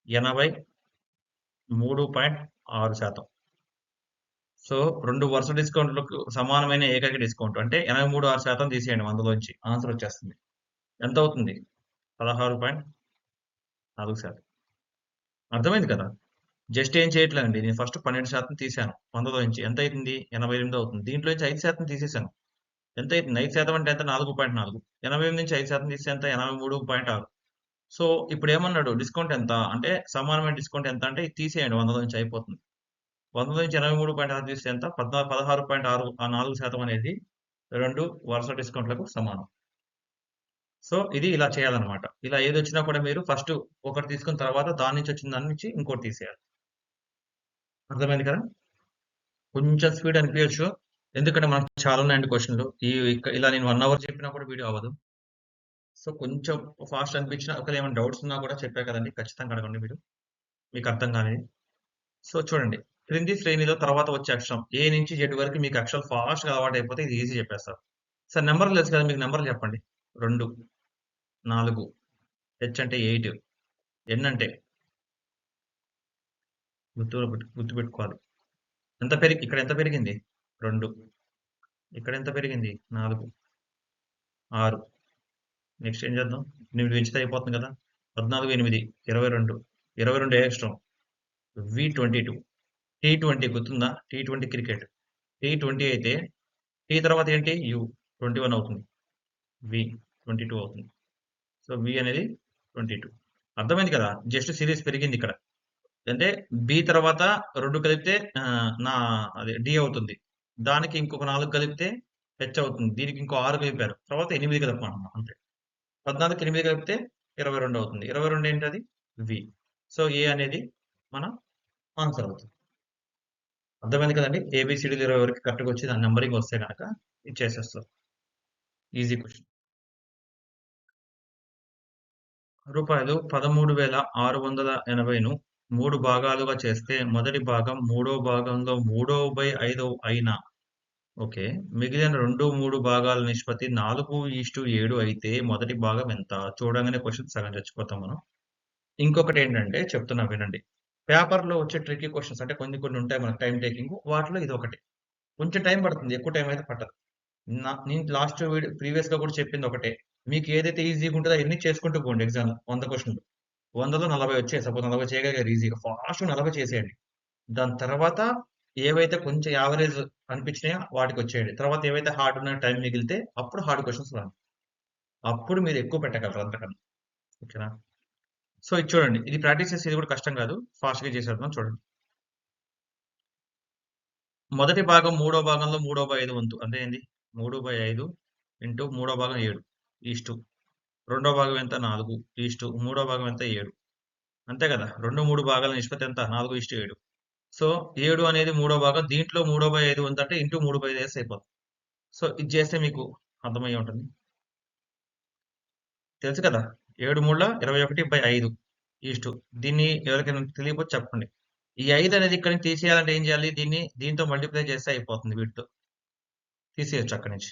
83.6%. సో, 2 వరుస డిస్కౌంట్‌లకు సమానమైన ఏకైక డిస్కౌంట్. అంటే 83.6% తీసేయండి 100లోంచి. ఆన్సర్ వచ్చేస్తుంది. ఎంతవుతుంది? 16.4%. అర్థమైంది కదా! జస్ట్ ఏం చేయట్లేదండి. నేను ఫస్ట్ 12% తీశాను 100లోంచి. ఎంతయితుంది? 88 అవుతుంది. దీంట్లోంచి 5% తీసేశాను. ఎంతయితుంది? 5% అంటే ఎంత? 4.4. 88 నుంచి 5% తీస్తే ఎంత? 83.6. సో, ఇప్పుడేమన్నాడు డిస్కౌంట్ ఎంత? అంటే సమానమైన డిస్కౌంట్ ఎంత అంటే ఇది తీసేయండి 100 నుంచి అయిపోతుంది. 100 నుంచి 83.6 తీస్తే ఎంత? 16.6 ఆ 4% అనేది 2 వరుస డిస్కౌంట్‌లకు సమానం. సో, ఇది ఇలా చేయాలన్నమాట. ఇలా ఏదొచ్చినా కూడా మీరు ఫస్ట్ ఒకటి తీసుకున్న తర్వాత దాని నుంచి వచ్చిన దాని నుంచి ఇంకోటి తీసేయాలి. అర్థమైంది కదా! కొంచెం స్పీడ్ అనిపియొచ్చు. ఎందుకంటే మనకు చాలా ఉన్నాయండి క్వెషన్‌లు. ఇలా నేను 1 అవర్ చెప్పినా కూడా వీడియో అవ్వదు. సో, కొంచెం ఫాస్ట్ అనిపించినా ఒకవేళ ఏమైనా డౌట్స్ ఉన్నా కూడా చెప్పా కదండీ! ఖచ్చితంగా అడగండి మీరు. మీకు అర్థం కానిది. సో, చూడండి. క్రింది శ్రేణిలో తర్వాత వచ్చే అక్షరం ఏ నుంచి జెడ్ వరకు మీకు అక్షరాలు ఫాస్ట్‌గా అలవాటైపోతే ఇది ఈజీ చెప్పేస్తారు. సార్ నంబర్‌లు తెలుసు కదా! మీకు నంబర్‌లు చెప్పండి. 2, 4, హెచ్ అంటే 8, ఎన్ అంటే గుర్తుపెట్టుకోవాలి. ఇక్కడ ఎంత పెరిగింది? 2, ఇక్కడ ఎంత పెరిగింది? 4, 6. నెక్స్ట్ ఏం చేద్దాం? 8 పెంచితే అయిపోతుంది కదా! 14, 8, 22. 22 ఏ అక్షరం? V22. T20 గుర్తుందా? T20 cricket. T20 అయితే టీ తర్వాత ఏంటి? యు 21 అవుతుంది. వి 22 అవుతుంది. సో వి అనేది 22. అర్థమైంది కదా? జస్ట్ సిరీస్ పెరిగింది ఇక్కడ. అంటే బి తర్వాత 2 కలిపితే అదే డి అవుతుంది. దానికి ఇంకొక 4 కలిపితే హెచ్ అవుతుంది. దీనికి ఇంకో 6 కలిపారు. తర్వాత 8 కలపమంటున్నాం అంతే. 14కి 8 కలిపితే 22 అవుతుంది. 22 ఏంటది? వి. సో ఏ అనేది మన ఆన్సర్ అవుతుంది. అర్థమైంది కదండి? ఏబిసిడీలు 20 వరకు కరెక్ట్‌గా వచ్చి దాని నంబరింగ్ వస్తే గనక ఇది చేసేస్తారు. Easy question. రూపాయలు 13,680ను 3 భాగాలుగా చేస్తే మొదటి భాగం మూడో భాగంలో 3/5 అయినా ఓకే. మిగిలిన 2, 3 భాగాల నిష్పత్తి 4:7 అయితే మొదటి భాగం ఎంత? చూడంగానే క్వెషన్ సగం చచ్చిపోతాం మనం. ఇంకొకటేంటంటే చెప్తున్నా వినండి. పేపర్‌లో వచ్చే ట్రిక్కీ క్వెషన్స్ అంటే కొన్ని కొన్ని ఉంటాయి మనకు టైమ్ టేకింగ్. వాటిలో ఇదొకటి. కొంచెం టైం పడుతుంది. ఎక్కువ టైం అయితే పట్టదు. నేను లాస్ట్ ప్రీవియస్‌గా కూడా చెప్పింది ఒకటే. మీకు ఏదైతే ఈజీగా ఉంటదో అయన్నీ చేసుకుంటూ పోండి ఎగ్జామ్‌లో 100 క్వెషన్‌లు. 100లో 40 వచ్చాయి. సపోజ్ 40 చేయగలిగారు ఈజీగా. ఫాస్ట్‌గా 40 చేసేయండి. దాని తర్వాత ఏవైతే కొంచెం యావరేజ్ అనిపించినాయో వాటికొచ్చేయండి. తర్వాత ఏవైతే హార్డ్ ఉన్నాయో టైం మిగిలితే అప్పుడు హార్డ్ క్వెషన్స్ రండి. అప్పుడు మీరు ఎక్కువ పెట్టగలరు అంతకన్నా. ఓకేనా? సో ఇది చూడండి. ఇది ప్రాక్టీస్ చేస్తే ఇది కూడా కష్టం కాదు. ఫాస్ట్‌గా చేసేద్దాం చూడండి. మొదటి భాగం మూడో భాగంలో 3/5 వంతు. అంటే ఏంది? 3/5 ఇంటూ మూడో భాగం 7 ఈస్టు రెండో భాగం ఎంత? 4 ఈస్టు మూడో భాగం ఎంత? 7. అంతే కదా! 2, 3 భాగాల నిష్పత్తి ఎంత? 4:7. సో 7 అనేది మూడో భాగం. దీంట్లో 3/5 వంతు అంటే ఇంటూ 3/5 ఏస్తే అయిపోతుంది. సో ఇది చేస్తే మీకు అర్థమయ్యే ఉంటుంది. తెలుసు కదా! 7 మూడుల 21/5 ఈస్టు దీన్ని ఎవరికైనా తెలియకపోతే చెప్పండి. ఈ 5 అనేది ఇక్కడి నుంచి తీసేయాలంటే ఏం చేయాలి? దీంతో మల్టిప్లై చేస్తే అయిపోతుంది వీటితో. తీసేయొచ్చు అక్కడి నుంచి.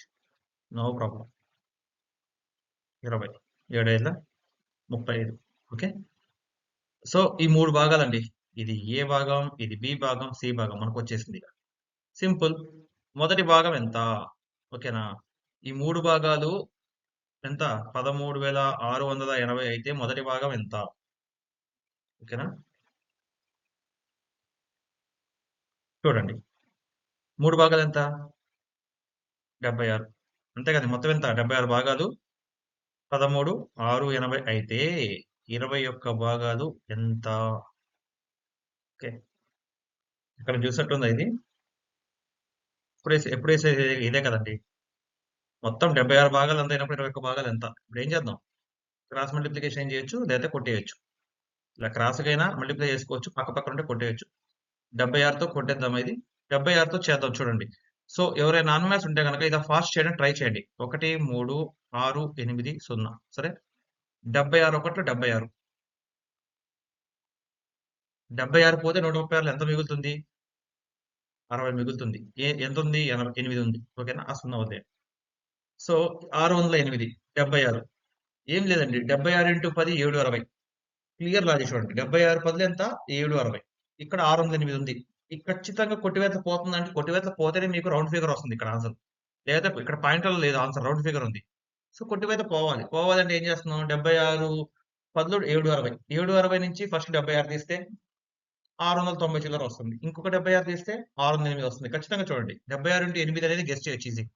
No problem. 20 7 35. ఓకే. సో ఈ 3 భాగాలండి. ఇది ఏ భాగం, ఇది బి భాగం, సి భాగం మనకొచ్చేసింది. సింపుల్. మొదటి భాగం ఎంత? ఓకేనా? ఈ 3 భాగాలు ఎంత? 13,680 అయితే మొదటి భాగం ఎంత? ఓకేనా? చూడండి. 3 భాగాలు ఎంత? 76. అంతే కదా! మొత్తం ఎంత? 76 భాగాలు 13,680 అయితే 21 భాగాలు ఎంత? ఓకే. ఇక్కడ చూసినట్టుందా ఇది? ఎప్పుడేసేది ఇదే కదండీ! మొత్తం 76 భాగాలు ఎంత అయినప్పుడు 21 భాగాలు ఎంత? ఇప్పుడు ఏం చేద్దాం? క్రాస్ మల్టిప్లికేషన్ ఏం చేయొచ్చు? లేదా కొట్టేయొచ్చు. ఇలా క్రాస్‌గైనా మల్టిప్లై చేసుకోవచ్చు. పక్కపక్కన ఉంటే కొట్టేయొచ్చు. 76తో కొట్టేద్దామా ఇది? 76తో చేద్దాం చూడండి. సో ఎవరైనా నాన్ మ్యాథ్స్ ఉంటే గనక ఇలా ఫాస్ట్ చేయడానికి ట్రై చేయండి. 1, 3, 6, 8, 0 సరే? 76 ఒకట్లు 76. 76 పోతే 136లో ఎంత మిగులుతుంది? 60 మిగులుతుంది. ఎంతుంది? 8 ఉంది. ఓకేనా? ఆ 0 వదిలేయండి. సో 608 76. ఏం లేదండి. 76 ఇంటూ 10 760. క్లియర్ లాజిక్ చూడండి. 76 10 ఎంత? 760. ఇక్కడ 608 ఉంది. ఇది ఖచ్చితంగా కొట్టివేతలు పోతుందంటే కొట్టివేతలు పోతేనే మీకు రౌండ్ ఫిగర్ వస్తుంది ఇక్కడ ఆన్సర్. లేదా ఇక్కడ పాయింట్‌లలో లేదు ఆన్సర్ రౌండ్ ఫిగర్ ఉంది. సో కొట్టివేత పోవాలి. పోవాలంటే ఏం చేస్తున్నాం? 76 10 760. 760 నుంచి ఫస్ట్ 76 తీస్తే 690 చిల్లర వస్తుంది. ఇంకొక 76 తీస్తే 608 వస్తుంది. ఖచ్చితంగా చూడండి. 76 ఇంటూ 8 అనేది గెస్ చేయొచ్చు ఈజీగా.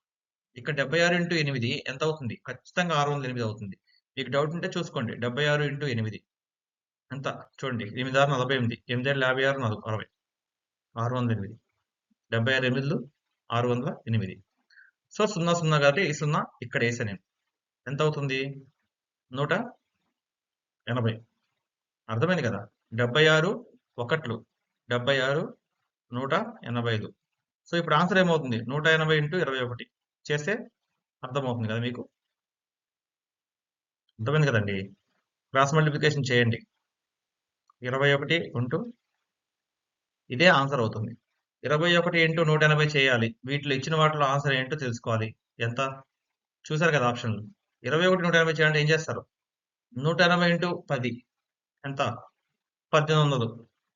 ఇక్కడ 76 ఇంటూ 8 ఎంత అవుతుంది? ఖచ్చితంగా 608 అవుతుంది. మీకు డౌట్ ఉంటే చూసుకోండి. 76 ఇంటూ 8 ఎంత? చూడండి. 8 6 48. 8 56 4 60. 608. 76 8లు 608. సో 0 0 కాబట్టి ఈ 0 ఇక్కడ ఏసా నేను. ఎంత అవుతుంది? 180. అర్థమైంది కదా! 76 ఒకట్లు 76 185. సో ఇప్పుడు ఆన్సర్ ఏమవుతుంది? 180 ఇంటూ 21 చేస్తే అర్థమవుతుంది కదా మీకు? అర్థమైంది కదండి! క్రాస్ మల్టిప్లికేషన్ చేయండి. 21 ఇంటూ ఇదే ఆన్సర్ అవుతుంది. 21 ఇంటూ 180 చేయాలి. వీటిలో ఇచ్చిన వాటిలో ఆన్సర్ ఏంటో తెలుసుకోవాలి. ఎంత? చూసారు కదా ఆప్షన్‌లు. 21 180 చేయాలంటే ఏం చేస్తారు? 180 ఇంటూ 10 ఎంత? 1800.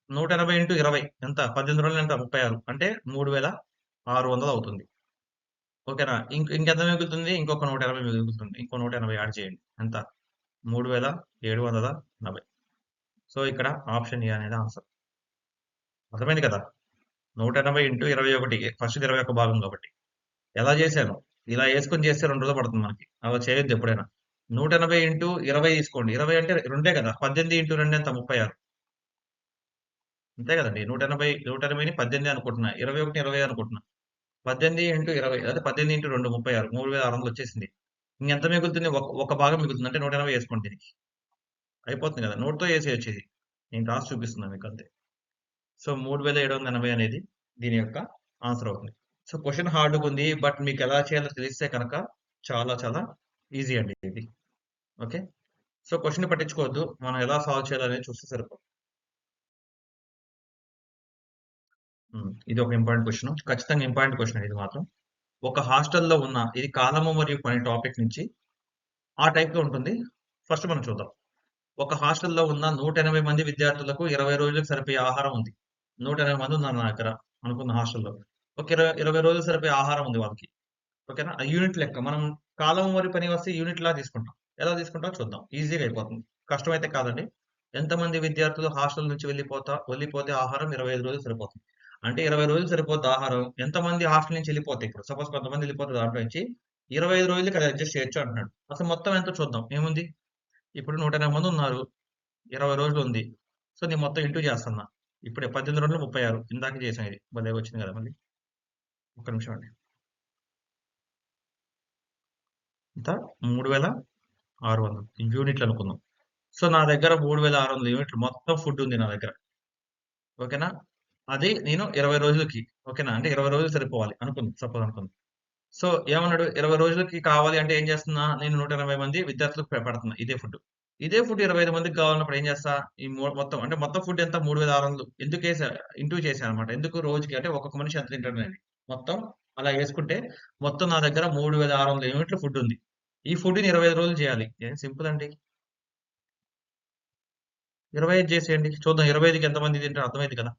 180 ఇంటూ 20 ఎంత? 18 రోజులు ఎంత? 36 అంటే 3600 అవుతుంది. ఓకేనా? ఇంకెంత మిగులుతుంది? ఇంకొక 180 మిగులుతుంది. ఇంకో 180 యాడ్ చేయండి. ఎంత? 3740. సో ఇక్కడ ఆప్షన్ ఏ అనేది ఆన్సర్. అర్థమైంది కదా? 180 ఇంటూ 21 ఫస్ట్ 21 భాగం కాబట్టి. ఎలా చేశాను? ఇలా వేసుకొని చేస్తే 2 రోజులు పడుతుంది మనకి. అలా చేయొద్దు ఎప్పుడైనా. 180 ఇంటూ 20 తీసుకోండి. 20 అంటే 2 కదా? 18 ఇంటూ 2 ఎంత? 36. అంతే కదండి. 180ని 18 అనుకుంటున్నా. 21 20 అనుకుంటున్నా. 18 ఇంటూ 20 అదే 18 ఇంటూ 2 36. 3600 వచ్చేసింది. ఇంకెంత మిగులుతుంది? ఒక భాగం మిగులుతుంది. అంటే 180 వేసుకోండి దీనికి. అయిపోతుంది కదా! నోట్‌తో వేసేయొచ్చు ఇది. నేను రాసి చూపిస్తున్నాను మీకు అంతే. సో 3780 అనేది దీని యొక్క ఆన్సర్ అవుతుంది. సో క్వెషన్ హార్డ్‌గా ఉంది. బట్ మీకు ఎలా చేయాలో తెలిస్తే కనుక చాలా చాలా ఈజీ అండి ఇది. ఓకే. సో క్వెషన్‌ని పట్టించుకోవద్దు. మనం ఎలా సాల్వ్ చేయాలనేది చూస్తే సరిపోతుంది. ఇది ఒక ఇంపార్టెంట్ క్వెషన్. ఖచ్చితంగా ఇంపార్టెంట్ క్వెషన్ ఇది మాత్రం. ఒక హాస్టల్‌లో ఉన్న ఇది కాలము మరియు పని టాపిక్ నుంచి ఆ టైప్‌లో ఉంటుంది. ఫస్ట్ మనం చూద్దాం. ఒక హాస్టల్‌లో ఉన్న 180 మంది విద్యార్థులకు 20 రోజులకు సరిపోయే ఆహారం ఉంది. 180 మంది ఉన్నారు నా దగ్గర అనుకున్న హాస్టల్‌లో. ఒక 20 రోజులు సరిపోయే ఆహారం ఉంది వాళ్ళకి. ఓకేనా? యూనిట్ లెక్క. మనం కాలం మరియు పని వస్తే యూనిట్‌లా తీసుకుంటాం. ఎలా తీసుకుంటామో చూద్దాం. ఈజీగా అయిపోతుంది. కష్టమైతే కాదండి. ఎంతమంది విద్యార్థులు హాస్టల్ నుంచి వెళ్ళిపోతే ఆహారం 25 రోజులు సరిపోతుంది. అంటే 20 రోజులు సరిపోద్ది ఆహారం. ఎంతమంది హాస్టల్ నుంచి వెళ్ళిపోతే ఇప్పుడు సపోజ్ కొంతమంది వెళ్ళిపోతే దాంట్లో నుంచి 25 రోజులకి అది అడ్జస్ట్ చేయొచ్చు అంటున్నాడు. అసలు మొత్తం ఎంతో చూద్దాం. ఏముంది? ఇప్పుడు 180 మంది ఉన్నారు. 20 రోజులు ఉంది. సో నేను మొత్తం ఇంటూ చేస్తున్నా. ఇప్పుడే 18 రోజులు 36 ఇందాకే చేసాం ఇది. భలే వచ్చింది కదా మళ్ళీ. ఒక్క నిమిషం అండి. ఎంత? 3600 యూనిట్లు అనుకుందాం. సో నా దగ్గర 3600 యూనిట్లు మొత్తం ఫుడ్ ఉంది నా దగ్గర. ఓకేనా? అది నేను 20 రోజులకి. ఓకేనా? అంటే 20 రోజులు సరిపోవాలి అనుకుందాం. సపోజ్ అనుకుందాం. సో ఏమన్నాడు? 20 రోజులకి కావాలి అంటే ఏం చేస్తున్నా? నేను 180 మంది విద్యార్థులకు పెడుతున్నా ఇదే ఫుడ్. ఇదే ఫుడ్ 25 మందికి కావాలన్నప్పుడు ఏం చేస్తా? ఈ మొత్తం అంటే మొత్తం ఫుడ్ ఎంత? 3600 ఎందుకేసా? ఇంటూ చేశానన్నమాట. ఎందుకు రోజుకి అంటే ఒక్కొక్క మనిషి ఎంత తింటాడనేది. మొత్తం అలా యేసుకుంటే మొత్తం నా దగ్గర 3600 యూనిట్ల ఫుడ్ ఉంది. ఈ ఫుడ్‌ని 25 రోజులు చేయాలి. ఏం సింపుల్ అండి. 25 చేసేయండి. చూద్దాం 25కి ఎంతమంది తింటారో అర్థమైంది కదా!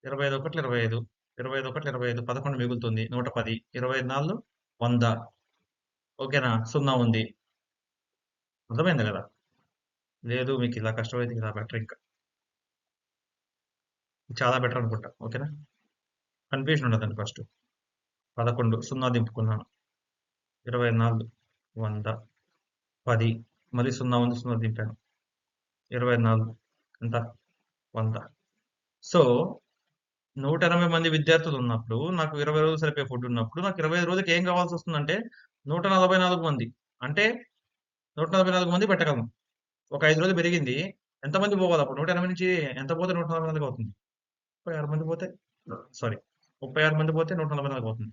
25 ఒకట్ల 25, 25 ఒకట్ల 25, 11 మిగులుతుంది. 110, 25 నాలుగు 100. ఓకేనా? 0 ఉంది. అర్థమైంది కదా! లేదు మీకు ఇలా కష్టమైతే ఇలా బెటర్ ఇంకా. చాలా బెటర్ అనుకుంటా. ఓకేనా? కన్‌ఫ్యూజన్ ఉండదండి ఫస్ట్. 11 0 దింపుకున్నాను. 24 100, 10 మళ్ళీ 0 ఉంది 0 దింపాను. 24 ఎంత? 100. సో 180 మంది విద్యార్థులు ఉన్నప్పుడు నాకు 20 రోజులు సరిపోయే ఫుడ్ ఉన్నప్పుడు నాకు 25 రోజులకి ఏం కావాల్సొస్తుందంటే 144 మంది. అంటే 144 మంది పెట్టగలను. ఒక 5 రోజులు పెరిగింది. ఎంతమంది పోవాలప్పుడు? 180 నుంచి ఎంత పోతే 144 అవుతుంది? 36 మంది పోతే సారీ 36 మంది పోతే 144 అవుతుంది.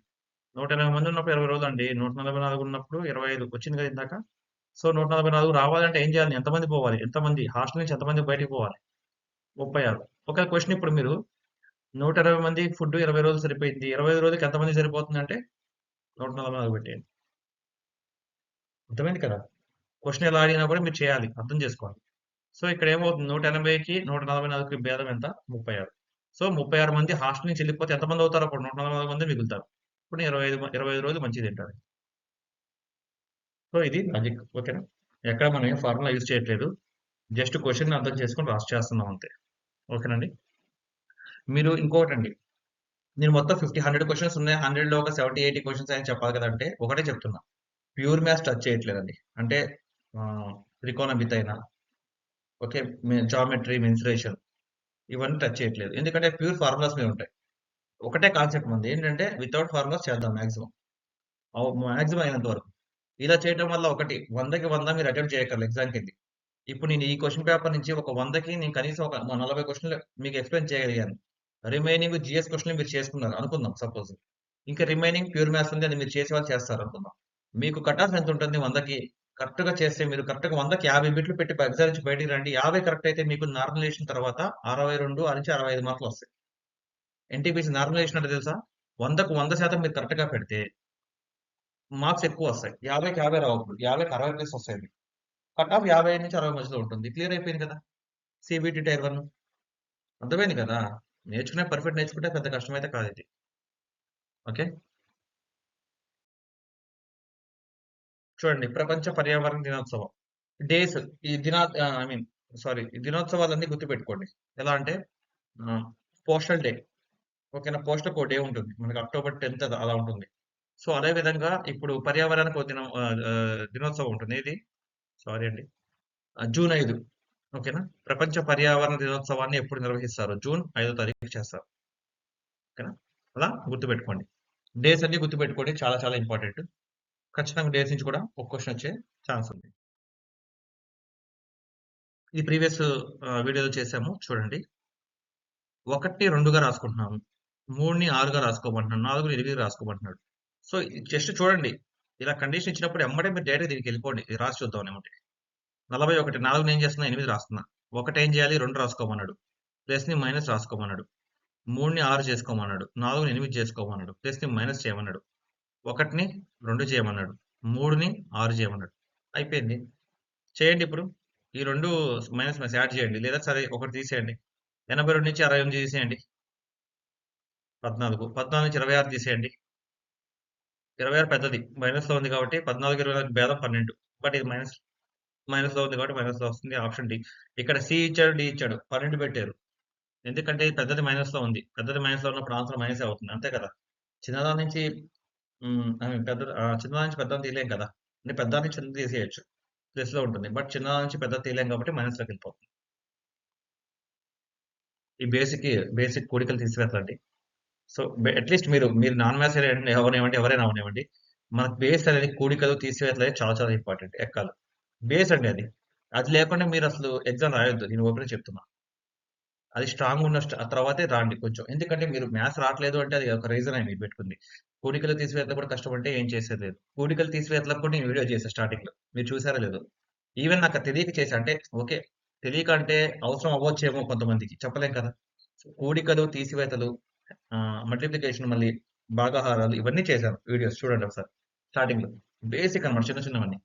180 మంది ఉన్నప్పుడు 20 రోజులండి. 144 ఉన్నప్పుడు 25 వచ్చింది కదా ఇందాక. సో 144 రావాలంటే ఏం చేయాలి? ఎంతమంది పోవాలి? ఎంతమంది హాస్టల్ నుంచి ఎంతమంది బయటికి పోవాలి? 36. ఒక క్వెషన్ ఇప్పుడు మీరు 120 మంది ఫుడ్ 20 రోజులు సరిపోయింది. 25 రోజులకి ఎంతమంది సరిపోతుందంటే 144 పెట్టేయండి. అర్థమైంది కదా! క్వెషన్ ఎలా అడిగినా కూడా మీరు చేయాలి. అర్థం చేసుకోవాలి. సో ఇక్కడ ఏమవుతుంది 180కి 144కి భేదం ఎంత? 36. సో 36 మంది హాస్టల్ నుంచి వెళ్ళిపోతే ఎంతమంది అవుతారు అప్పుడు? 144 మంది మిగులుతారు. ఇప్పుడు 25 రోజులు మంచిగా తింటారు. సో ఇది లాజిక్. ఓకేనా? ఎక్కడ మనం ఏం ఫార్ములా యూజ్ చేయట్లేదు. జస్ట్ క్వెషన్‌ని అర్థం చేసుకొని చేస్తున్నాం అంతే. ఓకేనండి? మీరు ఇంకోటండి. నేను మొత్తం 100 క్వెషన్స్ ఉన్నాయి. 100లో ఒక 70, 80 క్వెషన్స్ అని చెప్పాలి కదంటే ఒకటే చెప్తున్నా. ప్యూర్ మ్యాథ్స్ టచ్ చేయట్లేదండి. అంటే త్రికోణమితి అయినా, ఓకే. జామెట్రీ, మెన్సురేషన్ ఇవన్నీ టచ్ చేయట్లేదు. ఎందుకంటే ప్యూర్ ఫార్ములాస్ మీద ఉంటాయి. ఒకటే కాన్సెప్ట్ మంది. ఏంటంటే వితౌట్ ఫార్ములాస్ చేద్దాం మాక్సిమం. మాక్సిమం అయినంత వరకు. ఇలా చేయడం వల్ల ఒకటి 100కి 100 మీరు అటెంప్ట్ చేయక్కర్లేదు ఎగ్జామ్‌కెళ్ళి. ఇప్పుడు నేను ఈ క్వెషన్ పేపర్ నుంచి ఒక 100కి నేను కనీసం ఒక 40 క్వెషన్‌లు మీకు ఎక్స్‌ప్లెయిన్ చేయగలిగాను. రిమైనింగ్ జీఎస్ క్వెషన్‌లు మీరు చేసుకున్నారు అనుకుందాం సపోజ్. ఇంకా రిమైనింగ్ ప్యూర్ మ్యాథ్స్ ఉంది. అది మీరు చేసేవాళ్ళు చేస్తారు అనుకుందాం. మీకు కట్ ఆఫ్ ఎంత ఉంటుంది 100కి? కరెక్ట్‌గా చేస్తే మీరు కరెక్ట్‌గా 100కి 50 బిట్లు పెట్టి ఎగ్జామ్ నుంచి బయటికి రండి. 50 కరెక్ట్ అయితే మీకు నార్మలైజేషన్ తర్వాత 62 నుంచి 65 మార్కులు వస్తాయి. ఎన్టీపీసీ నార్మలైజేషన్ అంటే తెలుసా? 100కు 100% మీరు కరెక్ట్‌గా పెడితే మార్క్స్ ఎక్కువ వస్తాయి. 50కి 50 రావు ఇప్పుడు. 50కి 60 ప్లస్ వస్తాయి. కట్ ఆఫ్ 50 నుంచి 60 మధ్యలో ఉంటుంది. క్లియర్ అయిపోయింది కదా! సీబీటీ టైర్ 1 అర్థమైంది కదా! పర్ఫెక్ట్ నేర్చుకుంటే పెద్ద కష్టమైతే కాదిది. ఓకే. చూడండి, ప్రపంచ పర్యావరణ దినోత్సవం. డేస్ ఈ ఐ మీన్ సారీ, ఈ దినోత్సవాలన్నీ గుర్తుపెట్టుకోండి. ఎలా అంటే పోస్టల్ డే. ఓకేనా? పోస్టల్‌కి ఒక డే ఉంటుంది. మనకి అక్టోబర్ 10థ్ అలా ఉంటుంది. సో, అదే విధంగా ఇప్పుడు పర్యావరణానికి ఒక దినోత్సవం ఉంటుంది. ఏది? సారీ అండి. జూన్ 5. ఓకేనా? ప్రపంచ పర్యావరణ దినోత్సవాన్ని ఎప్పుడు నిర్వహిస్తారు? జూన్ 5వ తారీఖు చేస్తారు. ఓకేనా? అలా గుర్తుపెట్టుకోండి. డేస్ అన్నీ గుర్తుపెట్టుకోండి. చాలా చాలా ఇంపార్టెంట్. ఖచ్చితంగా డేస్ నుంచి కూడా ఒక క్వెషన్ వచ్చే ఛాన్స్ ఉంది. ఇది ప్రీవియస్ వీడియోలో చేసాము చూడండి. 1ని 2గా రాసుకుంటున్నాము. 3ని 6గా రాసుకోమంటున్నాడు. 4ని 8గా రాసుకోమంటున్నాడు. సో, జస్ట్ చూడండి. ఇలా కండిషన్ ఇచ్చినప్పుడు ఎమ్మటే మీరు డైరెక్ట్‌గా దీనికెళ్ళిపోండి. ఇది రాసి చూద్దాం ఎమ్మటే. 41 4ని ఏం చేస్తున్నా? 8 రాస్తున్నా. 1 ఏం చేయాలి? 2 రాసుకోమన్నాడు. ప్లస్‌ని మైనస్ రాసుకోమన్నాడు. 3ని 6 చేసుకోమన్నాడు. 4ని 8 చేసుకోమన్నాడు. ప్లస్‌ని మైనస్ చేయమన్నాడు. 1ని 2 చేయమన్నాడు. 3ని 6 చేయమన్నాడు. అయిపోయింది. చేయండి ఇప్పుడు. ఈ 2 మైనస్ మైనస్ యాడ్ చేయండి. లేదా సరే ఒకటి తీసేయండి. 82 నుంచి 68 తీసేయండి. 14. 14 నుంచి 26 తీసేయండి. 26 పెద్దది. మైనస్‌లో ఉంది కాబట్టి 14, 24 భేదం 12. బట్ ఇది మైనస్‌లో ఉంది కాబట్టి మైనస్‌లో వస్తుంది. Option D. ఇక్కడ సి ఇచ్చాడు, డి ఇచ్చాడు. 12 పెట్టారు. ఎందుకంటే ఇది పెద్దది మైనస్‌లో ఉంది. పెద్దది మైనస్‌లో ఉన్నప్పుడు ఆన్సర్ మైనసే అవుతుంది. అంతే కదా! చిన్నదాని నుంచి ఐ మీన్ చిన్నదాని నుంచి పెద్దది తీయలేం కదా! అంటే పెద్దదాని నుంచి చిన్నది తీసేయొచ్చు. ప్లస్‌లో ఉంటుంది. బట్ చిన్నదాని నుంచి పెద్దది తీయలేం కాబట్టి మైనస్‌లోకెళ్ళిపోతుంది. ఈ బేసిక్ కూడికలు తీసివేతలండి. సో, అట్‌లీస్ట్ మీరు నాన్ మ్యాథ్స్ ఎవరైనా అవనివ్వండి. మనకు బేస్ అనేది కూడికలు, తీసివేతలనేవి చాలా చాలా ఇంపార్టెంట్ ఎక్కాలి. బేస్ అండి అది. అది లేకుండా మీరసలు ఎగ్జామ్ రాయొద్దు. నేను ఓపెన్‌గా చెప్తున్నా. అది స్ట్రాంగ్ ఉన్న తర్వాతే రాండి కొంచెం. ఎందుకంటే మీరు మ్యాథ్స్ రావట్లేదు అంటే అది ఒక రీజనే మీరు పెట్టుకుంది. కూడికలు, తీసివేతలు కూడా కష్టమంటే ఏం చేసేది లేదు. కూడికలు, తీసివేతలకు కూడా నేను వీడియో చేశా స్టార్టింగ్‌లో. మీరు చూసారో లేదో. ఈవెన్ నాకు తెలియక చేశా. అంటే ఓకే. తెలియక అంటే అవసరం అవ్వచ్చేమో కొంతమందికి. చెప్పలేం కదా! కూడికలు, తీసివేతలు, మల్టిప్లికేషన్, మళ్ళీ భాగాహారాలు ఇవన్నీ చేశాను వీడియోస్ చూడండి ఒకసారి. స్టార్టింగ్‌లో. బేసిక్ అన్నమాట చిన్న చిన్నవన్నీ.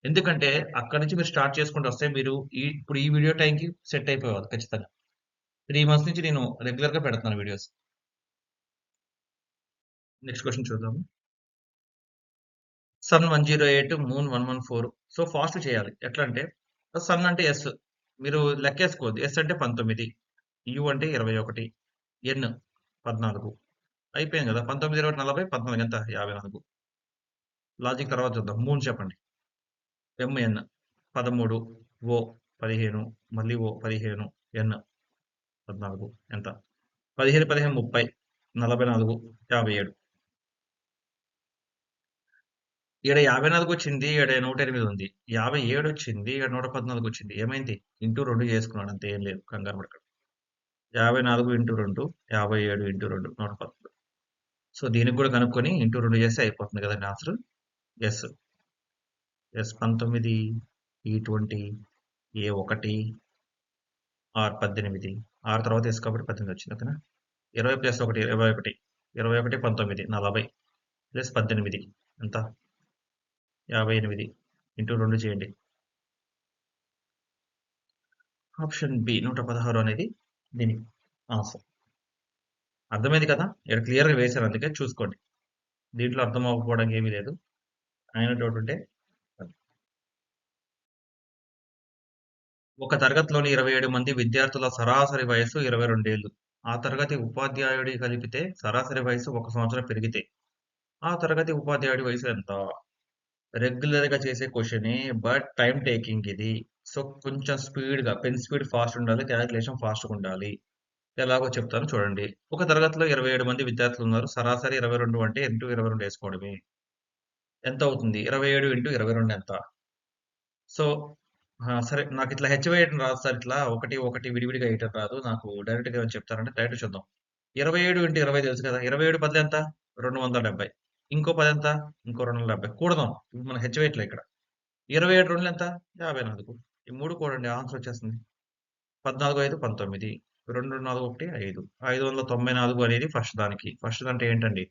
ఎందుకంటే అక్కడి నుంచి మీరు స్టార్ట్ చేసుకుంటూ వస్తే మీరు ఇప్పుడు ఈ వీడియో టైంకి సెట్ అయిపోవాలి ఖచ్చితంగా. 3 మంత్స్ నుంచి నేను రెగ్యులర్‌గా పెడుతున్నాను వీడియోస్. నెక్స్ట్ క్వెషన్ చూద్దాము. Sun 108, moon 114. సో, ఫాస్ట్ చేయాలి. ఎట్లా అంటే సన్ అంటే ఎస్. మీరు లెక్కేసుకోవద్దు. ఎస్ అంటే 19, యు అంటే 21, ఎన్ 14. అయిపోయింది కదా! 19, 21, 40, 14 ఎంత? 54. లాజిక్ తర్వాత చూద్దాం. మూన్ చెప్పండి. ఎంఎన్ 13, ఓ 15, మళ్ళీ ఓ 15, ఎన్ 14 ఎంత? 15, 15, 30, 44, 57. ఈడ 54 వచ్చింది. ఈడ 108 ఉంది. 57 వచ్చింది. ఈడ 114 వచ్చింది. ఏమైంది? ఇంటూ 2 చేసుకున్నాడు అంతే, ఏం లేదు. కంగారు పడకండి. 54 ఇంటూ 2, 57 ఇంటూ 2, 114. సో, దీనికి కూడా కనుక్కొని ఇంటూ 2 చేస్తే అయిపోతుంది కదండీ ఆన్సర్. ఎస్. ఎస్ 19, ఈ20, ఏ1, ఆర్ 18. 6 తర్వాత ఎస్ కాబట్టి 18 వచ్చింది. ఓకేనా? 20 ప్లస్ 1 21. 21 19 40 ప్లస్ 18 ఎంత? 58 ఇంటూ 2 చేయండి. ఆప్షన్ బి 116 అనేది దీనికి ఆన్సర్. అర్థమైంది కదా! ఇక్కడ క్లియర్‌గా వేశాను అందుకే చూసుకోండి. దీంట్లో అర్థం అవ్వకపోవడానికి ఏమీ లేదు. అయిన డౌట్ ఉంటే ఒక తరగతిలోని 27 మంది విద్యార్థుల సరాసరి వయస్సు 22 ఏళ్లు. ఆ తరగతి ఉపాధ్యాయుడి కలిపితే సరాసరి వయస్సు 1 సంవత్సరం పెరిగితే, ఆ తరగతి ఉపాధ్యాయుడి వయసు ఎంత? రెగ్యులర్‌గా చేసే క్వెషనే. బట్ టైమ్ టేకింగ్ ఇది. సో, కొంచెం స్పీడ్‌గా పెన్ స్పీడ్ ఫాస్ట్ ఉండాలి. కాలిక్యులేషన్ ఫాస్ట్‌గా ఉండాలి. ఎలాగో చెప్తాను చూడండి. ఒక తరగతిలో 27 మంది విద్యార్థులున్నారు. సరాసరి 22 అంటే ఇంటూ 22 ఏసుకోవడమే. ఎంతవుతుంది? 27 ఇంటూ 22 ఎంత? సో, సరే నాకిట్లా హెచ్చు వేయడం రాదు సార్ ఇట్లా. 1, 1 విడివిడిగా ఏయటం రాదు. నాకు డైరెక్ట్‌గా ఏమైనా చెప్తారంటే డైరెక్ట్‌గా చూద్దాం. 27 ఇంటూ 20 తెలుసు కదా! 27 10 ఎంత? 270. ఇంకో 10 ఎంత? ఇంకో 270. కూడదాం. ఇప్పుడు మనం హెచ్చు వేయట్లే ఇక్కడ. 27 రెండ్లు ఎంత? 54. ఈ 3 కూడండి ఆన్సర్ వచ్చేస్తుంది. 14, 5 19. 2, 4, 1 5. 594 అనేది ఫస్ట్ దానికి. ఫస్ట్ అంటే ఏంటండి?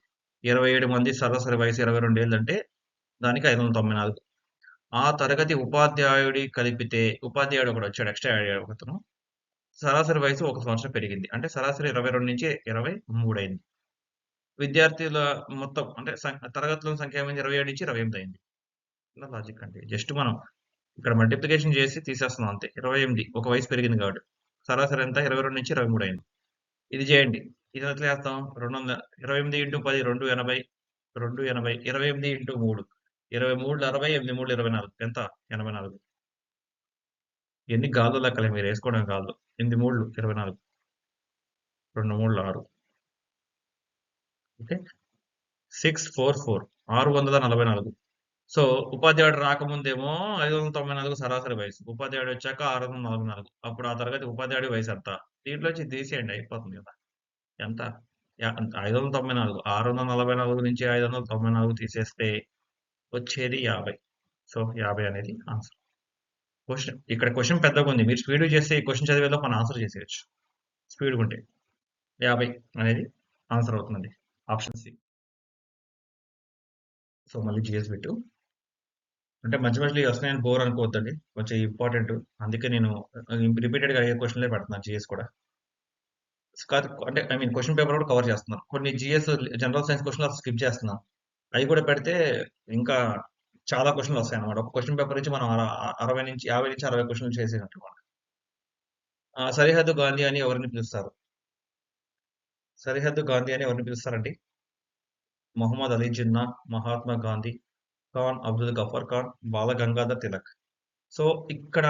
27 మంది సరాసరి వయసు 22 ఏళ్లంటే దానికి 594. ఆ తరగతి ఉపాధ్యాయుడి కలిపితే ఉపాధ్యాయుడు ఒకడు వచ్చాడు, ఎక్స్ట్రా అయ్యాడు ఒకతను. సరాసరి వయసు 1 సంవత్సరం పెరిగింది. అంటే సరాసరి 22 నుంచి 23 అయింది. విద్యార్థుల మొత్తం అంటే తరగతుల సంఖ్య ఏమైంది? 27 నుంచి 28 అయింది. ఇలా లాజిక్ అండి. జస్ట్ మనం ఇక్కడ మల్టిప్లికేషన్ చేసి తీసేస్తున్నాం అంతే. 28 ఒక వయసు పెరిగింది కాబట్టి. సరాసరి ఎంత? 22 నుంచి 23 అయింది. ఇది చేయండి. ఇది ఎట్లా చేస్తాం? 200 28 ఇంటూ 10 280 280 28 ఇంటూ 3 23 60 8 3 24 ఎంత? 84. ఎన్ని గాల్లో లెక్కలే మీరు వేసుకోవడం గాల్లో. 8 3 24 2 3 6 ఓకే 644 644. సో ఉపాధ్యాయుడు రాకముందేమో 594 సరాసరి వయసు. ఉపాధ్యాయుడు వచ్చాక 644. అప్పుడు ఆ తరగతి ఉపాధ్యాయుడి వయసు ఎంత? దీంట్లో నుంచి తీసేయండి అయిపోతుంది కదా. ఎంత? 594. 644 నుంచి 594 తీసేస్తే వచ్చేది 50. సో 50 అనేది ఆన్సర్. ఇక్కడ క్వశ్చన్ పెద్దగా ఉంది. మీరు స్పీడ్ చేస్తే ఈ క్వశ్చన్ చదివేలో మన ఆన్సర్ చేసేయచ్చు. స్పీడ్ ఉంటే 50 అనేది ఆన్సర్ అవుతుంది. Option C. సో మళ్ళీ జిఎస్ బిట్టు. అంటే మధ్య మధ్యలో వస్తున్నాయని బోర్ అనుకోవద్దండి. కొంచెం ఇంపార్టెంట్. అందుకే నేను రిపీటెడ్గా అయ్యే క్వశ్చన్లే పెడుతున్నాను జిఎస్ కూడా. కాదు అంటే ఐ మీన్ క్వశ్చన్ పేపర్ కూడా కవర్ చేస్తున్నాను. కొన్ని జిఎస్ జనరల్ సైన్స్ క్వశ్చన్లు అసలు స్కిప్ చేస్తున్నాను. అవి కూడా పెడితే ఇంకా చాలా క్వశ్చన్లు వస్తాయి అన్నమాట. ఒక క్వశ్చన్ పేపర్ నుంచి మనం 60 నుంచి 50 నుంచి 60 క్వశ్చన్లు చేసేటట్టు. సరిహద్దు గాంధీ అని ఎవరిని పిలుస్తారు? సరిహద్దు గాంధీ అని ఎవరిని పిలుస్తారండి? మొహమ్మద్ అలీ జిన్నా, మహాత్మా గాంధీ, ఖాన్ అబ్దుల్ గఫర్ ఖాన్, బాల గంగాధర్ తిలక్. సో ఇక్కడ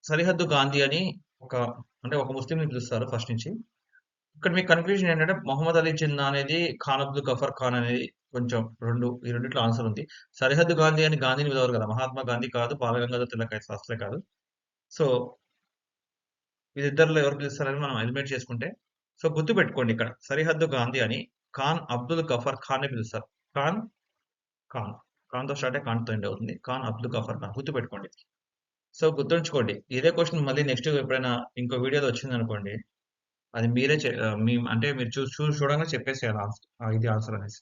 సరిహద్దు గాంధీ అని ఒక ముస్లింని పిలుస్తారు ఫస్ట్ నుంచి. ఇక్కడ మీకు కన్ఫ్యూజన్ ఏంటంటే మొహమ్మద్ అలీ జిన్నా అనేది ఖాన్ అబ్దుల్ గఫర్ ఖాన్ అనేది కొంచెం ఈ రెండిట్లో ఆన్సర్ ఉంది. సరిహద్దు గాంధీ అని గాంధీని పిలవరు కదా. మహాత్మా గాంధీ కాదు, బాల గంగాధర్ తిలక్ అయితే అసలే కాదు. సో వీరిద్దరిలో ఎవరు పిలుస్తారని మనం ఎలిమినేట్ చేసుకుంటే, సో గుర్తుపెట్టుకోండి ఇక్కడ సరిహద్దు గాంధీ అని ఖాన్ అబ్దుల్ గఫర్ ఖాన్ ని పిలుస్తారు. ఖాన్ ఖాన్ తో స్టార్ట్ అయ్యి ఖాన్ తో ఎండ్ అవుతుంది. ఖాన్ అబ్దుల్ గఫర్ ఖాన్ గుర్తుపెట్టుకోండి. సో గుర్తుంచుకోండి. ఇదే క్వశ్చన్ మళ్ళీ నెక్స్ట్ ఎప్పుడైనా ఇంకో వీడియోలో వచ్చింది అనుకోండి, అది మీరే అంటే మీరు చూడంగా చెప్పేసేయాలి ఆన్సర్, ఇది ఆన్సర్ అనేసి.